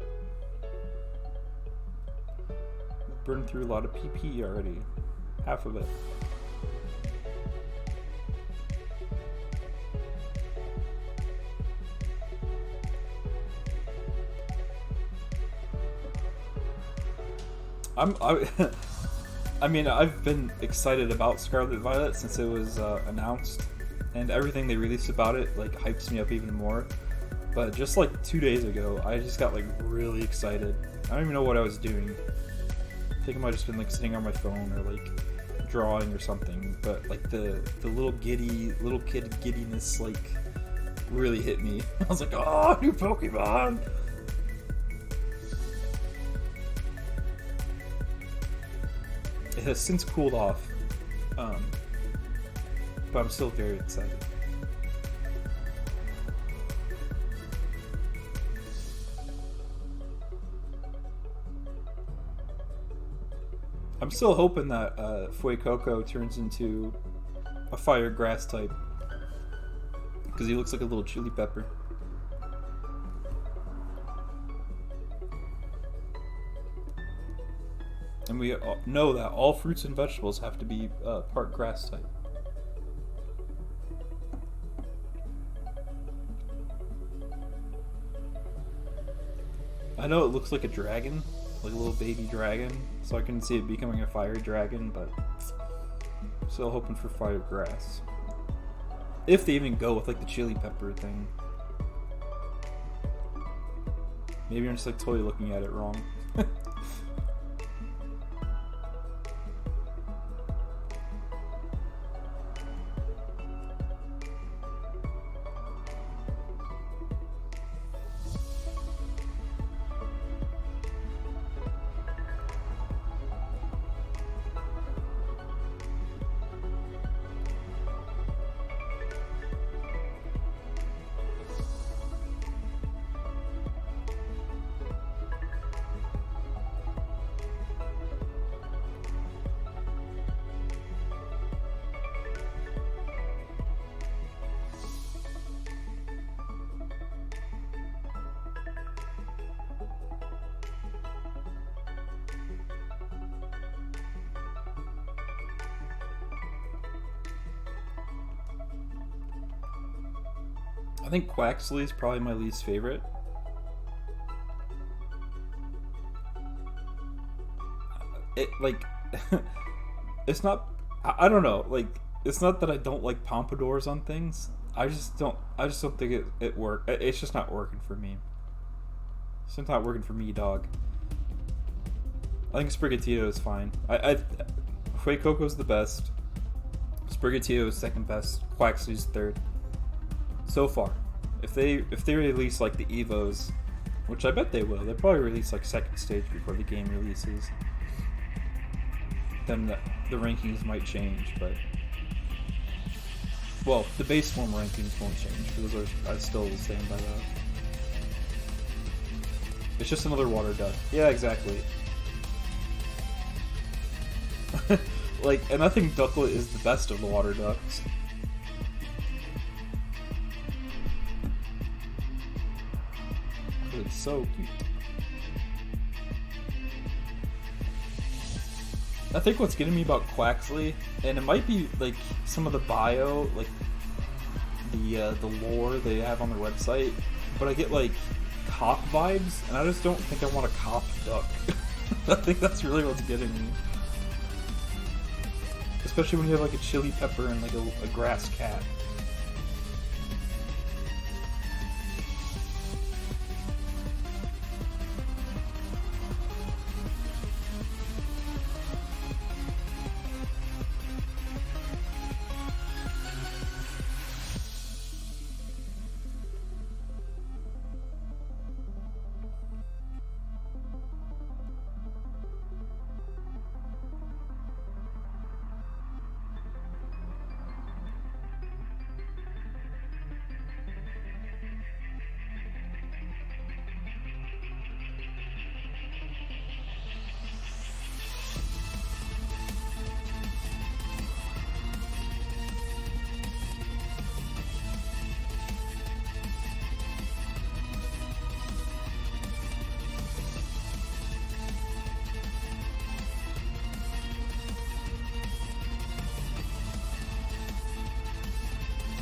Burned through a lot of PP already. Half of it. I mean, I've been excited about Scarlet Violet since it was announced, and everything they released about it like hypes me up even more. But just like 2 days ago, I just got like really excited. I don't even know what I was doing. I think I might have just been like sitting on my phone or like drawing or something. But like the little kid giddiness like really hit me. I was like, oh, new Pokemon! It has since cooled off, but I'm still very excited. I'm still hoping that Fuecoco turns into a fire grass type, because he looks like a little chili pepper. And we know that all fruits and vegetables have to be part grass type. I know it looks like a dragon, like a little baby dragon, so I can see it becoming a fire dragon, but I'm still hoping for fire grass. If they even go with like the chili pepper thing. Maybe I'm just like totally looking at it wrong. I think Quaxley is probably my least favorite. It like it's not. I don't know. Like it's not that I don't like pompadours on things. I just don't think it work. It's just not working for me. It's just not working for me, dog. I think Sprigatito is fine. Fuecoco's the best. Sprigatito is second best. Quaxley's third. So far, if they release like the Evos, which I bet they will, they'll probably release like second stage before the game releases. Then the rankings might change, but Well, the base form rankings won't change, because those are, I still stand by that. It's just another water duck. Yeah, exactly. Like, and I think ducklet is the best of the water ducks. It's so cute. I think what's getting me about Quaxley, and it might be like some of the bio, like the lore they have on their website, but I get like cop vibes, and I just don't think I want a cop duck. I think that's really what's getting me. Especially when you have like a chili pepper and like a grass cat.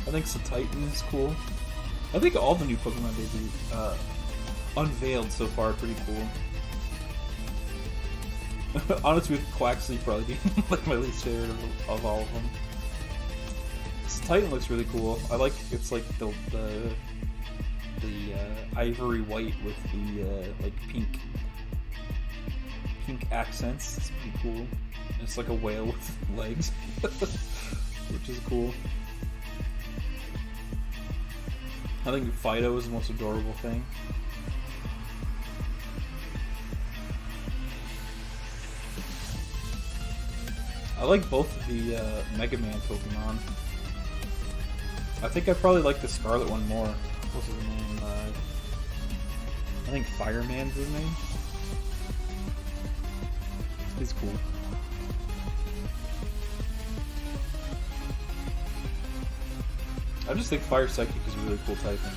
I think Titan is cool. I think all the new Pokemon they've unveiled so far are pretty cool. Honestly, with Quaxley probably be like my least favorite of all of them. Titan looks really cool. I like it's like the ivory white with the like pink accents. It's pretty cool. It's like a whale with legs, which is cool. I think Fido is the most adorable thing. I like both of the Mega Man Pokemon. I think I probably like the Scarlet one more. What's his name? I think Fireman's his name. He's cool. I just think Fire Psychic is a really cool typing.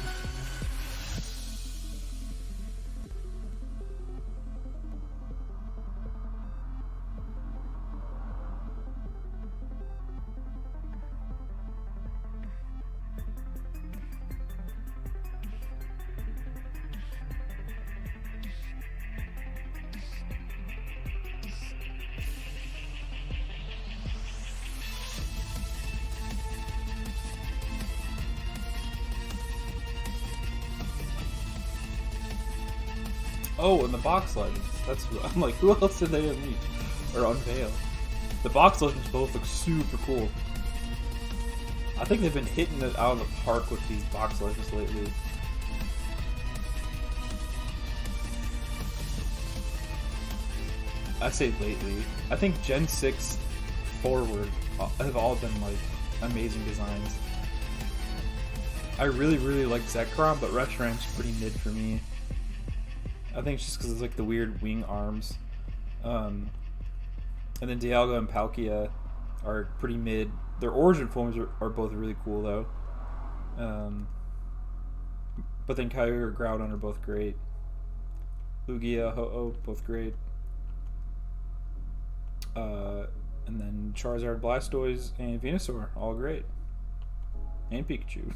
Oh, and the box legends. That's I'm like, who else did they unleash or unveil? The box legends both look super cool. I think they've been hitting it out of the park with these box legends lately. I say lately. I think Gen 6 forward have all been like amazing designs. I really like Zekrom, but Reshiram's pretty mid for me. I think it's just because it's like the weird wing arms. And then Dialga and Palkia are pretty mid. Their origin forms are both really cool though. But then Kyogre and Groudon are both great. Lugia, Ho-Oh, both great. And then Charizard, Blastoise, and Venusaur, all great. And Pikachu.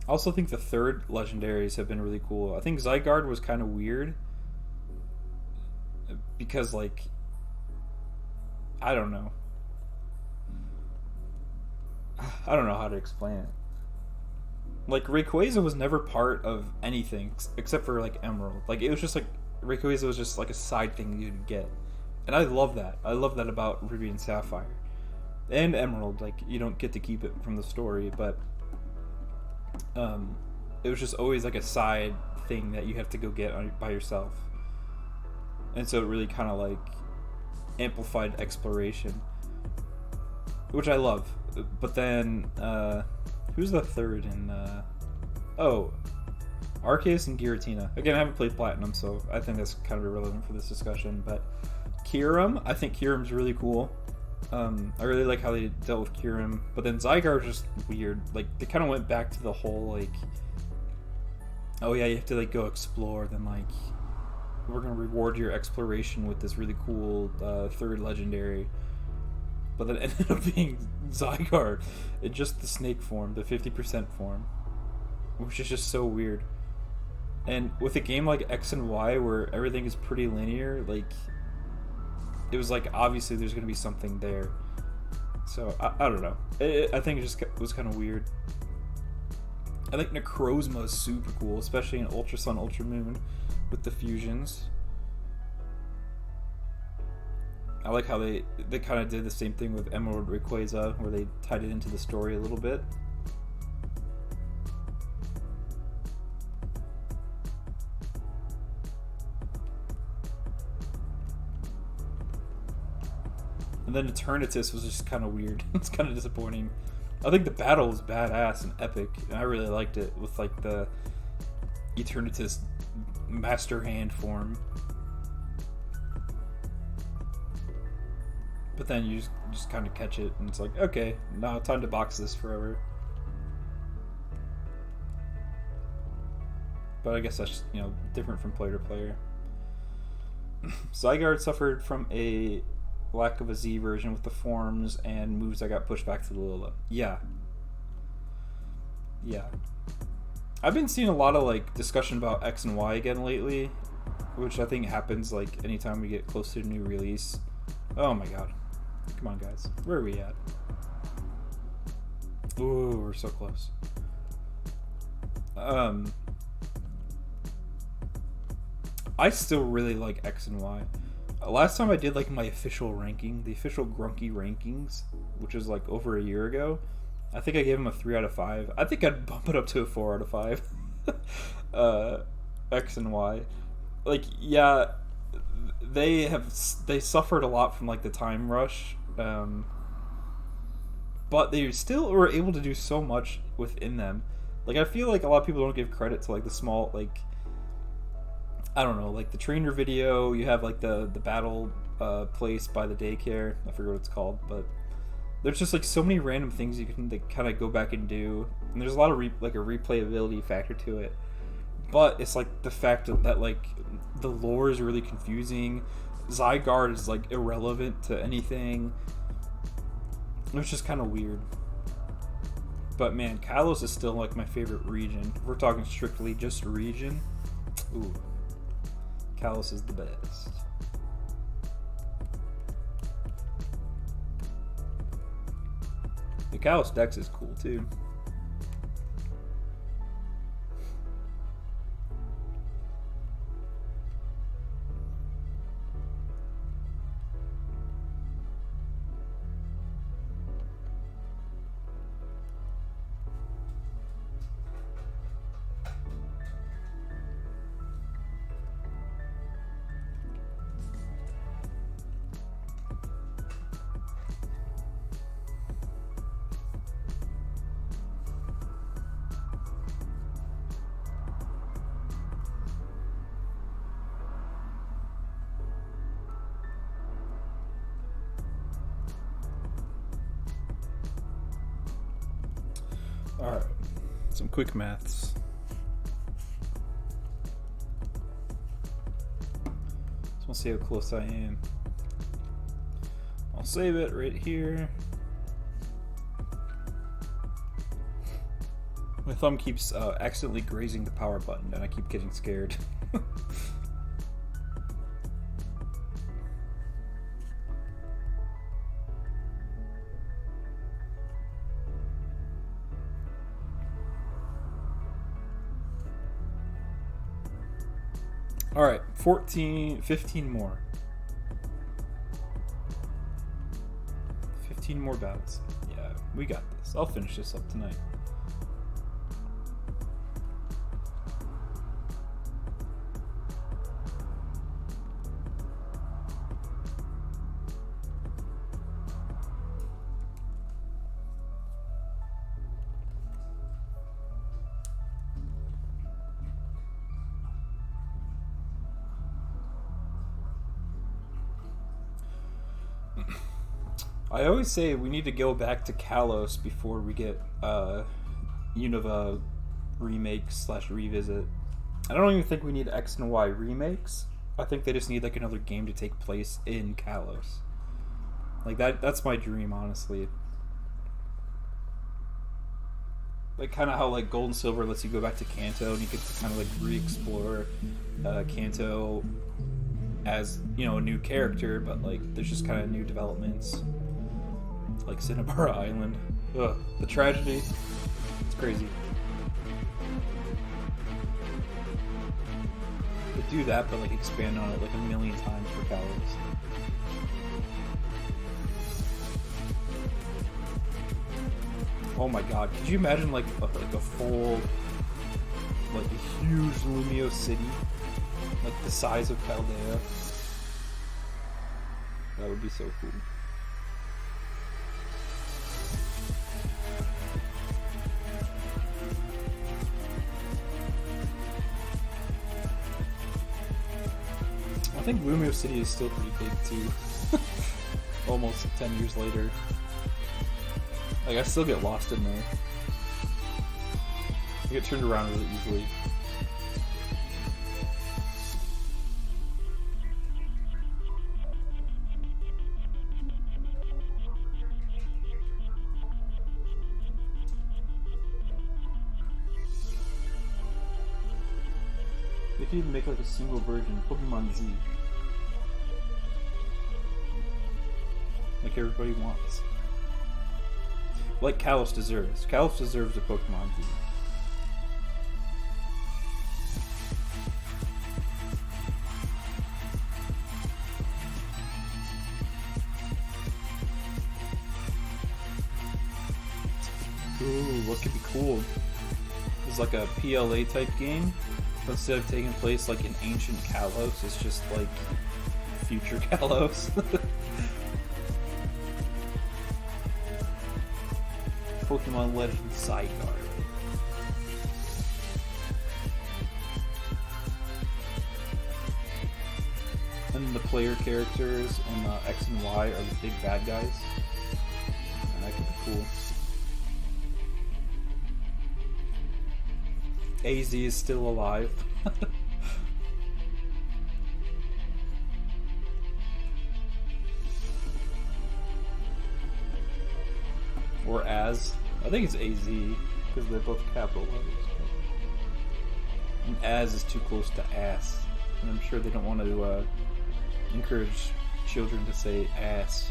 I also think the third legendaries have been really cool. I think Zygarde was kind of weird because, like, I don't know how to explain it. Like, Rayquaza was never part of anything except for like Emerald. Like, it was just like Rayquaza was just like a side thing you'd get, and I love that. I love that about Ruby and Sapphire and Emerald. Like, you don't get to keep it from the story, but it was just always like a side thing that you have to go get by yourself, and so it really kind of like amplified exploration, which I love. But then who's the third in Arceus and Giratina. Again, I haven't played Platinum, so I think that's kind of irrelevant for this discussion, but Kyurem, I think Kyurem's really cool. I really like how they dealt with Kyurem, but then Zygarde was just weird. Like, they kind of went back to the whole, like, oh yeah, you have to, like, go explore, then, like, we're going to reward your exploration with this really cool third legendary. But then it ended up being Zygarde in just the snake form, the 50% form, which is just so weird. And with a game like X and Y where everything is pretty linear, like, it was like, obviously there's going to be something there. So, I don't know. I think it just was kind of weird. I think Necrozma is super cool, especially in Ultra Sun, Ultra Moon with the fusions. I like how they kind of did the same thing with Emerald Rayquaza, where they tied it into the story a little bit. And then Eternatus was just kind of weird. It's kind of disappointing. I think the battle was badass and epic, and I really liked it with like the Eternatus Master Hand form. But then you just kind of catch it, and it's like, okay, now time to box this forever. But I guess that's, you know, different from player to player. Zygarde suffered from a lack of a Z version with the forms and moves that got pushed back to the Lola. Yeah. Yeah. I've been seeing a lot of, like, discussion about X and Y again lately, which I think happens, like, anytime we get close to a new release. Oh my god. Come on, guys. Where are we at? Ooh, we're so close. I still really like X and Y. Last time I did, like, my official ranking, the official Grunky rankings, which was, like, over a year ago, I think I gave him a 3 out of 5. I think I'd bump it up to a 4 out of 5. X and Y. Like, yeah, they suffered a lot from, like, the time rush, but they still were able to do so much within them. Like, I feel like a lot of people don't give credit to, like, the small, like, I don't know, like the trainer video. You have like the battle place by the daycare. I forget what it's called, but there's just like so many random things you can kind of go back and do, and there's a lot of like a replayability factor to it. But it's like the fact that like the lore is really confusing. Zygarde is like irrelevant to anything. It's just kind of weird. But man, Kalos is still like my favorite region. If we're talking strictly just region, ooh. Kalos is the best. The Kalos Dex is cool too. Alright, some quick maths. Just want to see how close I am. I'll save it right here. My thumb keeps accidentally grazing the power button, and I keep getting scared. Alright, 15 more. 15 more battles. Yeah, we got this. I'll finish this up tonight. I always say we need to go back to Kalos before we get Unova remake / revisit. I don't even think we need X and Y remakes. I think they just need like another game to take place in Kalos. Like that's my dream, honestly. Like kind of how like Gold and Silver lets you go back to Kanto and you get to kind of like re-explore Kanto as, you know, a new character, but like there's just kind of new developments. Like Cinnabara Island. Ugh, the tragedy. It's crazy. But do that, but like expand on it like a million times for Kalos. Oh my god, could you imagine like a full, like a huge Lumio city? Like the size of Paldea? That would be so cool. I think Lumio City is still pretty big too. Almost 10 years later. Like, I still get lost in there. I get turned around really easily. They could even make like a single version, Pokemon Z. Like everybody wants. Like Kalos deserves. Kalos deserves a Pokemon Z. Ooh, what could be cool? It's like a PLA type game. But instead of taking place like in ancient Kalos, it's just like future Kalos. Pokemon Legends Sidecar. And the player characters in X and Y are the big bad guys. And that could be cool. AZ is still alive. Or Az. I think it's AZ, because they're both capital letters. And Az is too close to ass. And I'm sure they don't want to encourage children to say ass.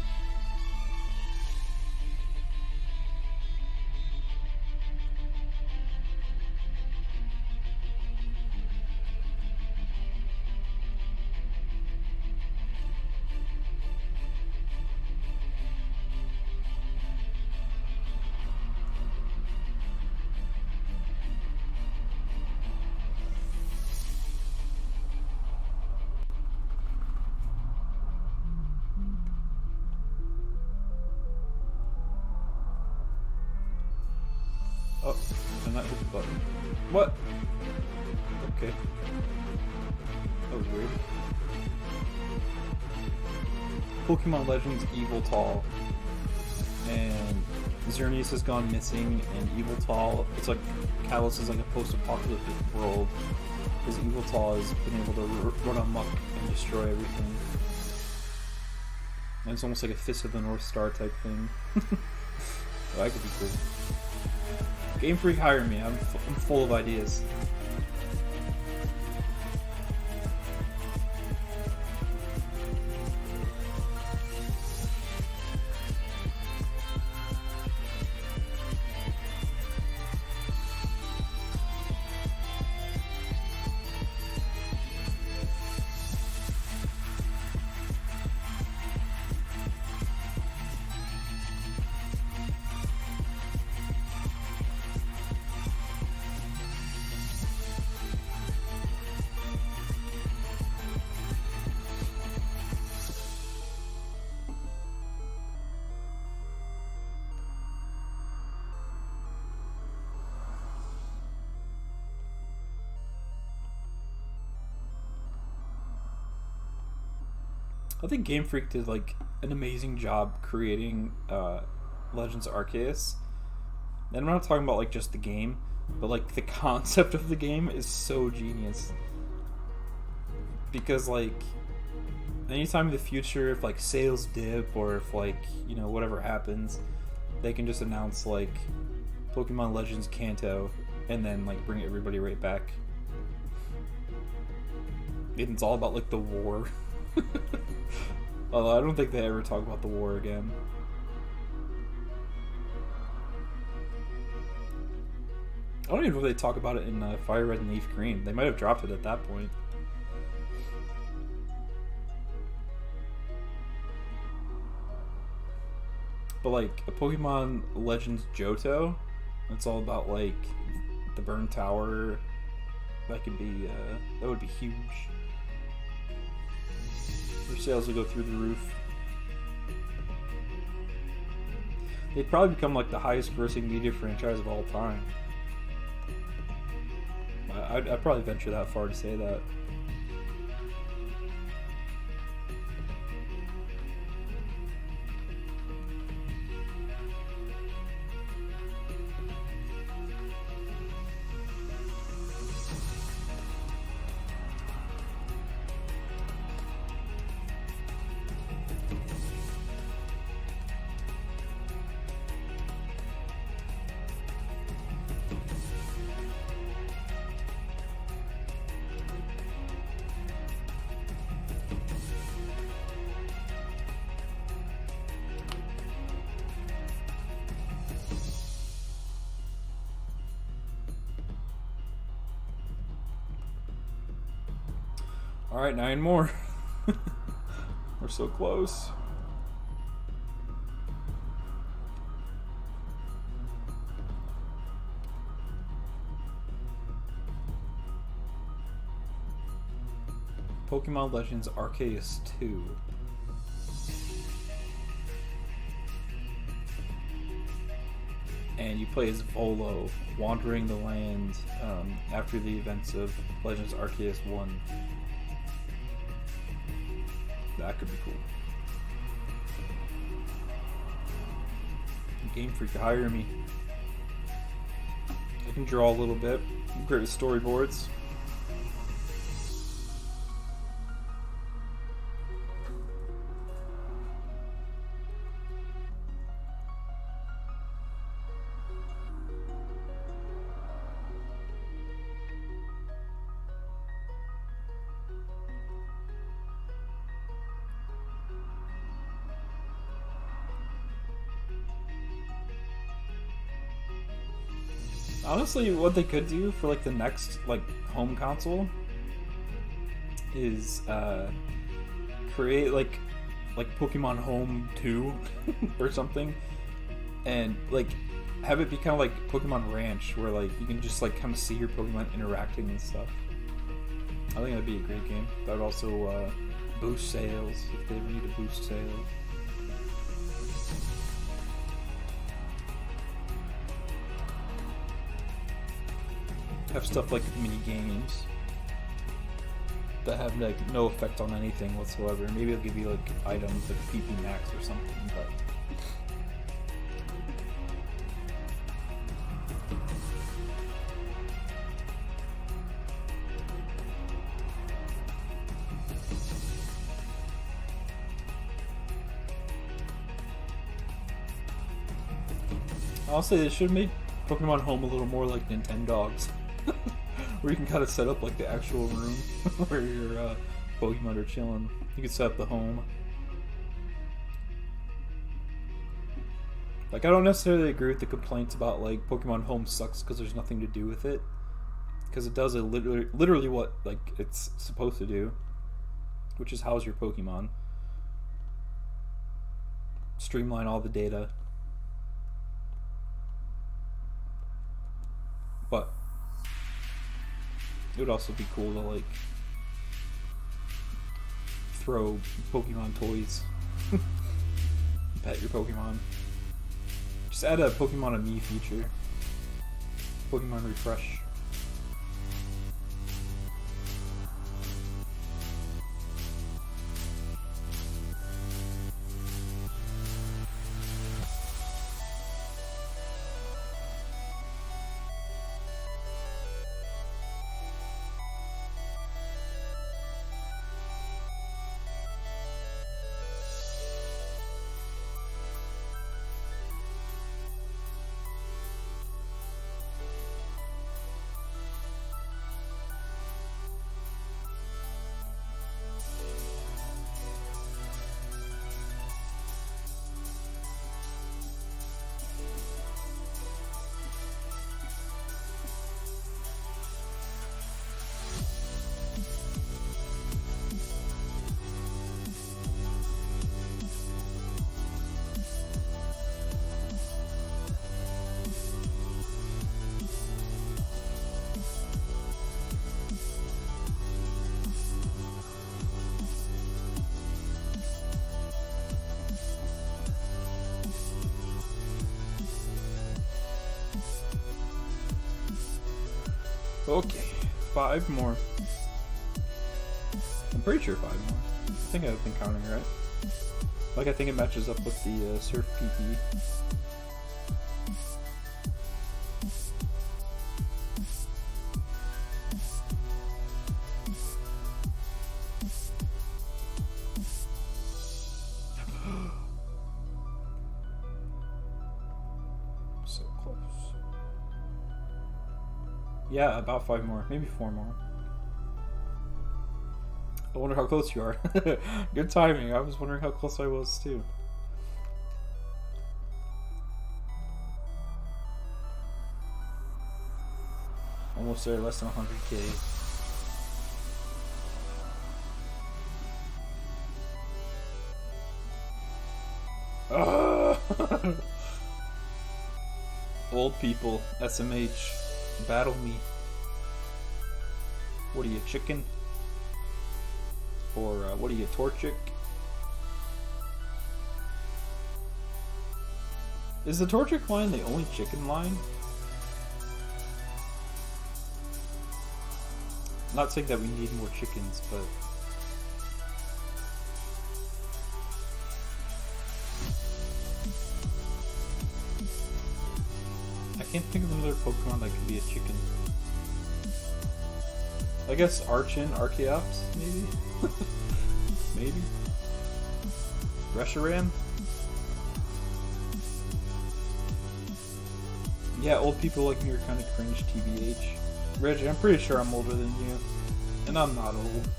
Oh, and that hit the button. What? Okay. That was weird. Pokemon Legends Eviltal. And Xerneas has gone missing, and Eviltal, it's like Kalos is like a post-apocalyptic world. Because Eviltal has been able to run amok and destroy everything. And it's almost like a Fist of the North Star type thing. Oh, that could be cool. Game Freak, hire me. I'm full of ideas. I think Game Freak did like an amazing job creating Legends Arceus. And I'm not talking about like just the game, but like the concept of the game is so genius. Because like anytime in the future, if like sales dip or if like, you know, whatever happens, they can just announce like Pokemon Legends Kanto and then like bring everybody right back. And it's all about like the war. Although I don't think they ever talk about the war again. I don't even know if they talk about it in Fire Red and Leaf Green. They might have dropped it at that point. But like a Pokemon Legends Johto, it's all about like the Burn Tower. That could be that would be huge. Their sales would go through the roof. They'd probably become like the highest grossing media franchise of all time. I'd probably venture that far to say that. Alright, 9 more. We're so close. Pokemon Legends Arceus 2. And you play as Volo, wandering the land after the events of Legends Arceus 1. That could be cool. Game Freak, hire me. I can draw a little bit. I'm great with storyboards. Honestly, what they could do for like the next like home console is create like Pokemon Home 2 or something, and like have it be kind of like Pokemon Ranch, where like you can just like kind of see your Pokemon interacting and stuff. I think that'd be a great game. That would also boost sales if they ever need to boost sales. Have stuff like mini games that have like no effect on anything whatsoever. Maybe it'll give you like items like PP Max or something, but honestly, they should have made Pokemon Home a little more like Nintendogs. Where you can kind of set up like the actual room where your Pokemon are chilling. You can set up the home. Like, I don't necessarily agree with the complaints about like Pokemon Home sucks because there's nothing to do with it, because it does literally what like it's supposed to do, which is house your Pokemon, streamline all the data. But it would also be cool to like throw Pokemon toys, pet your Pokemon. Just add a Pokemon and Me feature. Pokemon Refresh. Okay, 5 more. I'm pretty sure 5 more. I think I've been counting right. Like, I think it matches up with the Surf PP. So close. Yeah, about 5 more, maybe 4 more. I wonder how close you are. Good timing. I was wondering how close I was too. Almost there, less than 100k. Old people, SMH, battle me. What are you, chicken? Or what are you, Torchic? Is the Torchic line the only chicken line? Not saying that we need more chickens, but I can't think of another Pokemon that could be a chicken. I guess Archeops, maybe? Maybe? Reshiram? Yeah, old people like me are kind of cringe, TBH. Reggie, I'm pretty sure I'm older than you. And I'm not old.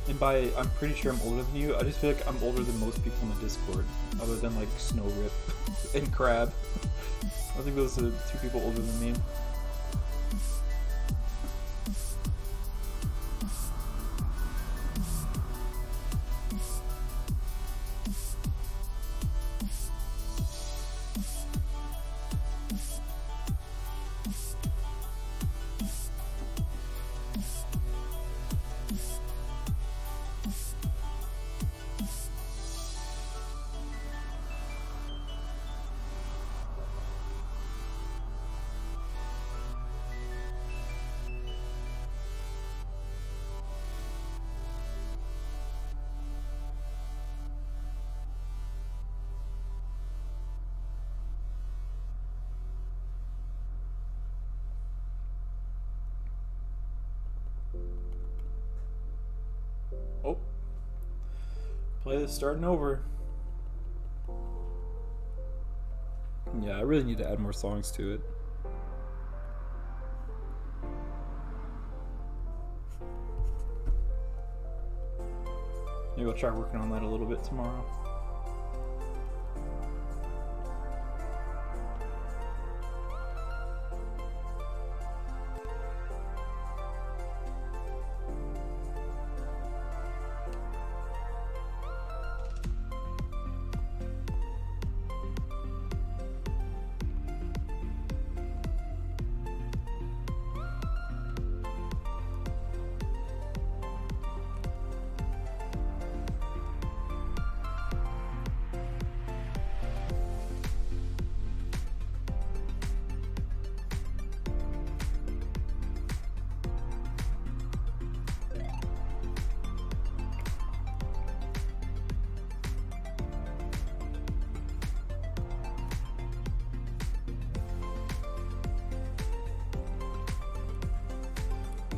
And by I'm pretty sure I'm older than you, I just feel like I'm older than most people in the Discord. Other than like Snowrip and Crab. I think those are the 2 people older than me. Oh. Play this starting over. Yeah, I really need to add more songs to it. Maybe I'll try working on that a little bit tomorrow.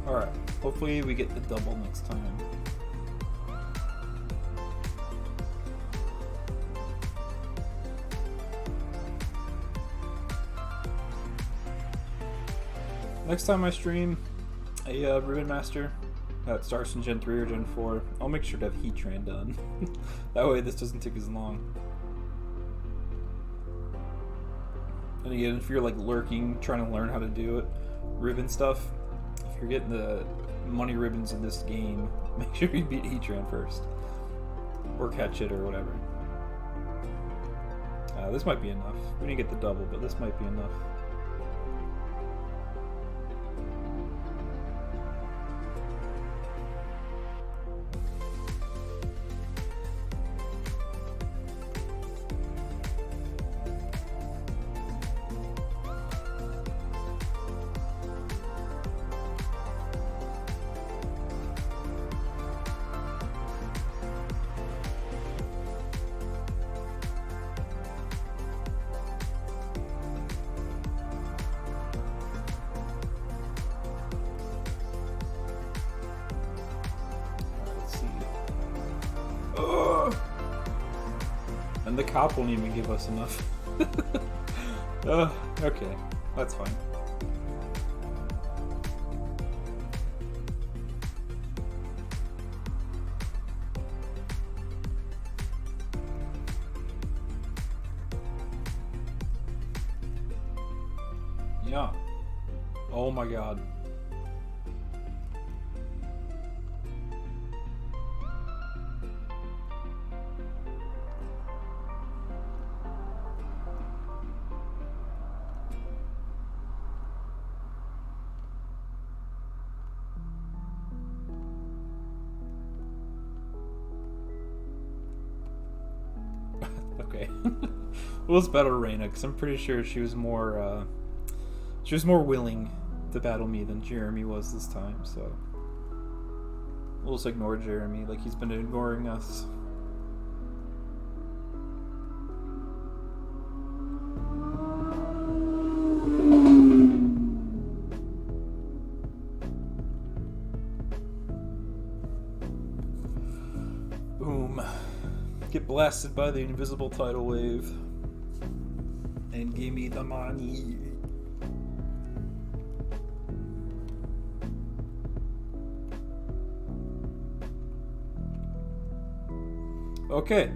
Alright, hopefully we get the double next time. Next time I stream a Ribbon Master that starts in Gen 3 or Gen 4, I'll make sure to have Heatran done. That way this doesn't take as long. And again, if you're like lurking, trying to learn how to do it, ribbon stuff, if you're getting the money ribbons in this game, make sure you beat Heatran first. Or catch it or whatever. This might be enough. We didn't get the double, but this might be enough. And the cop won't even give us enough. Okay, that's fine. Yeah. Oh my god. Okay. Well, it's better Reina, because I'm pretty sure she was more willing to battle me than Jeremy was this time, so we'll just ignore Jeremy like he's been ignoring us. Boom. Get blasted by the invisible tidal wave. And give me the money. Okay.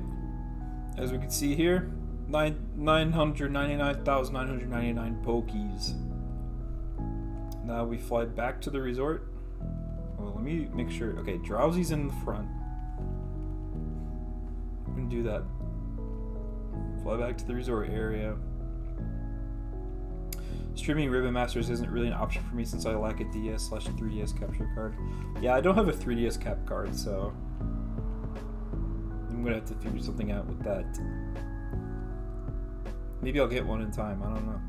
As we can see here, 999,999 Pokies. Now we fly back to the resort. Well, let me make sure. Okay, Drowzee's in the front. I'm gonna do that. Fly back to the resort area. Streaming Ribbon Masters isn't really an option for me since I lack a DS/3DS capture card. Yeah, I don't have a 3DS cap card, so I'm gonna have to figure something out with that. Maybe I'll get one in time, I don't know.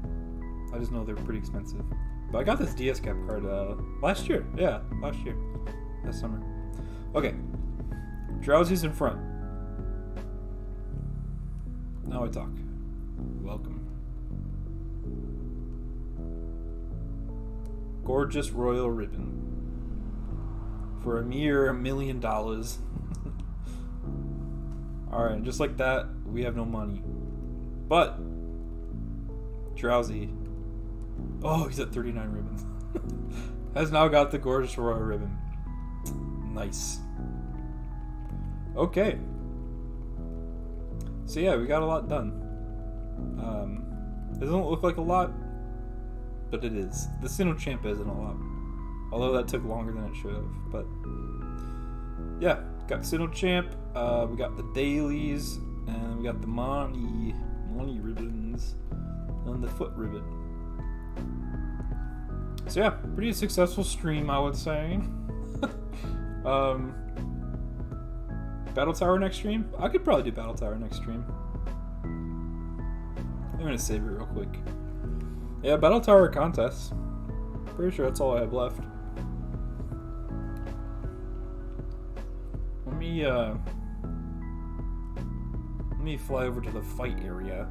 I just know they're pretty expensive. But I got this DS cap card last year. Yeah, last year. Last summer. Okay. Drowzee's in front. Now I talk. Welcome. Gorgeous royal ribbon. For a mere $1 million. Alright, just like that, we have no money. But Drowzee, oh, he's at 39 ribbons. Has now got the gorgeous royal ribbon. Nice. Okay. So yeah, we got a lot done. It doesn't look like a lot, but it is. The Sinnoh Champion isn't a lot. Although that took longer than it should have. But yeah, got Sinnoh Champ, we got the dailies, and we got the money ribbons, and the foot ribbon. So yeah, pretty successful stream, I would say. Battle Tower next stream? I could probably do Battle Tower next stream. I'm gonna save it real quick. Yeah, Battle Tower contests. Pretty sure that's all I have left. Let me fly over to the fight area.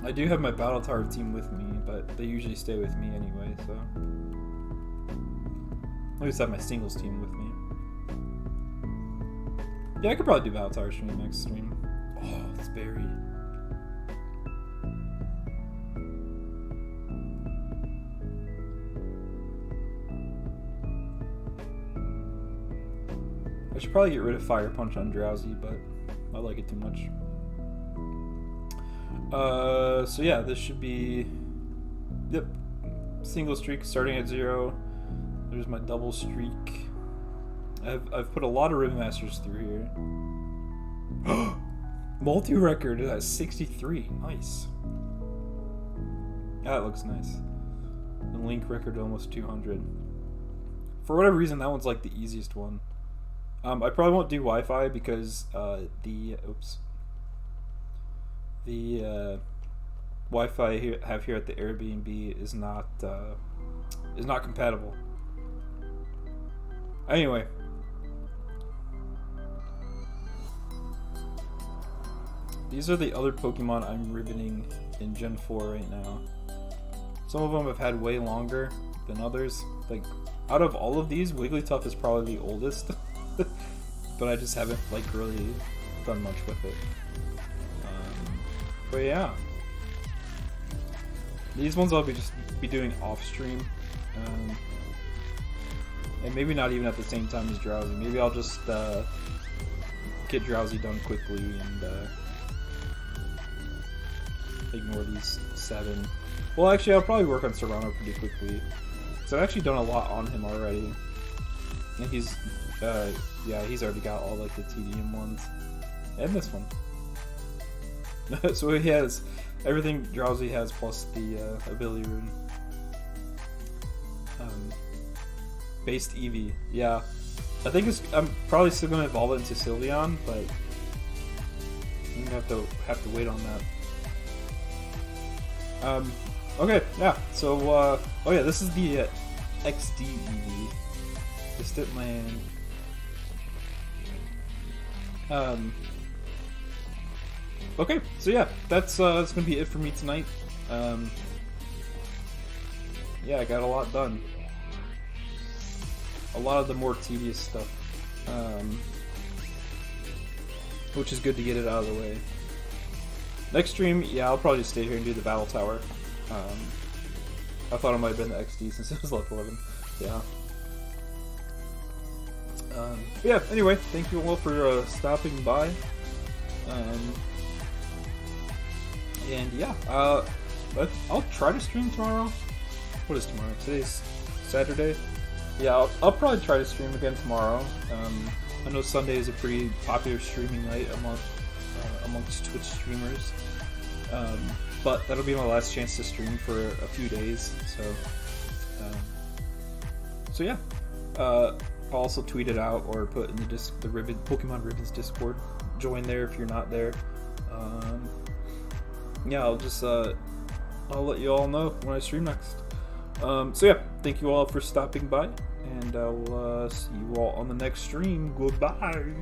I do have my Battle Tower team with me, but they usually stay with me anyway, so I just have my singles team with me. Yeah, I could probably do Battle Tower stream next stream. Oh, it's buried. I should probably get rid of Fire Punch on Drowzee, but I like it too much. So yeah, this should be, yep, single streak starting at 0. There's my double streak. I've put a lot of Ribbon Masters through here. Multi-record is at 63. Nice. That looks nice. And Link record almost 200. For whatever reason, that one's like the easiest one. I probably won't do Wi-Fi because the Wi-Fi I have here at the Airbnb is not compatible. Anyway, these are the other Pokemon I'm ribboning in Gen 4 right now. Some of them have had way longer than others. Like, out of all of these, Wigglytuff is probably the oldest. but I just haven't like really done much with it. But yeah, these ones I'll just be doing off stream, and maybe not even at the same time as Drowzee. Maybe I'll just get Drowzee done quickly and ignore these 7. Well, actually, I'll probably work on Serrano pretty quickly. So I've actually done a lot on him already. And he's, yeah, he's already got all like the TDM ones. And this one. So he has everything Drowzee has plus the ability rune. Based Eevee. Yeah. I think I'm probably still going to evolve it into Sylveon, but I'm going to have to wait on that. Okay, yeah, so, oh yeah, this is the XD Eevee. Distant Land. Okay, so yeah, that's gonna be it for me tonight. Yeah, I got a lot done. A lot of the more tedious stuff. Which is good to get it out of the way. Next stream, yeah, I'll probably just stay here and do the Battle Tower. I thought it might have been the XD since it was level 11. Yeah. Yeah, anyway, thank you all for stopping by. And yeah, I'll try to stream tomorrow. What is tomorrow? Today's Saturday. Yeah, I'll probably try to stream again tomorrow. I know Sunday is a pretty popular streaming night amongst Twitch streamers. But that'll be my last chance to stream for a few days. So yeah. I'll also tweet it out or put in the Pokemon Ribbons Discord. Join there if you're not there. Yeah, I'll let you all know when I stream next. So yeah, thank you all for stopping by, and I'll see you all on the next stream. Goodbye.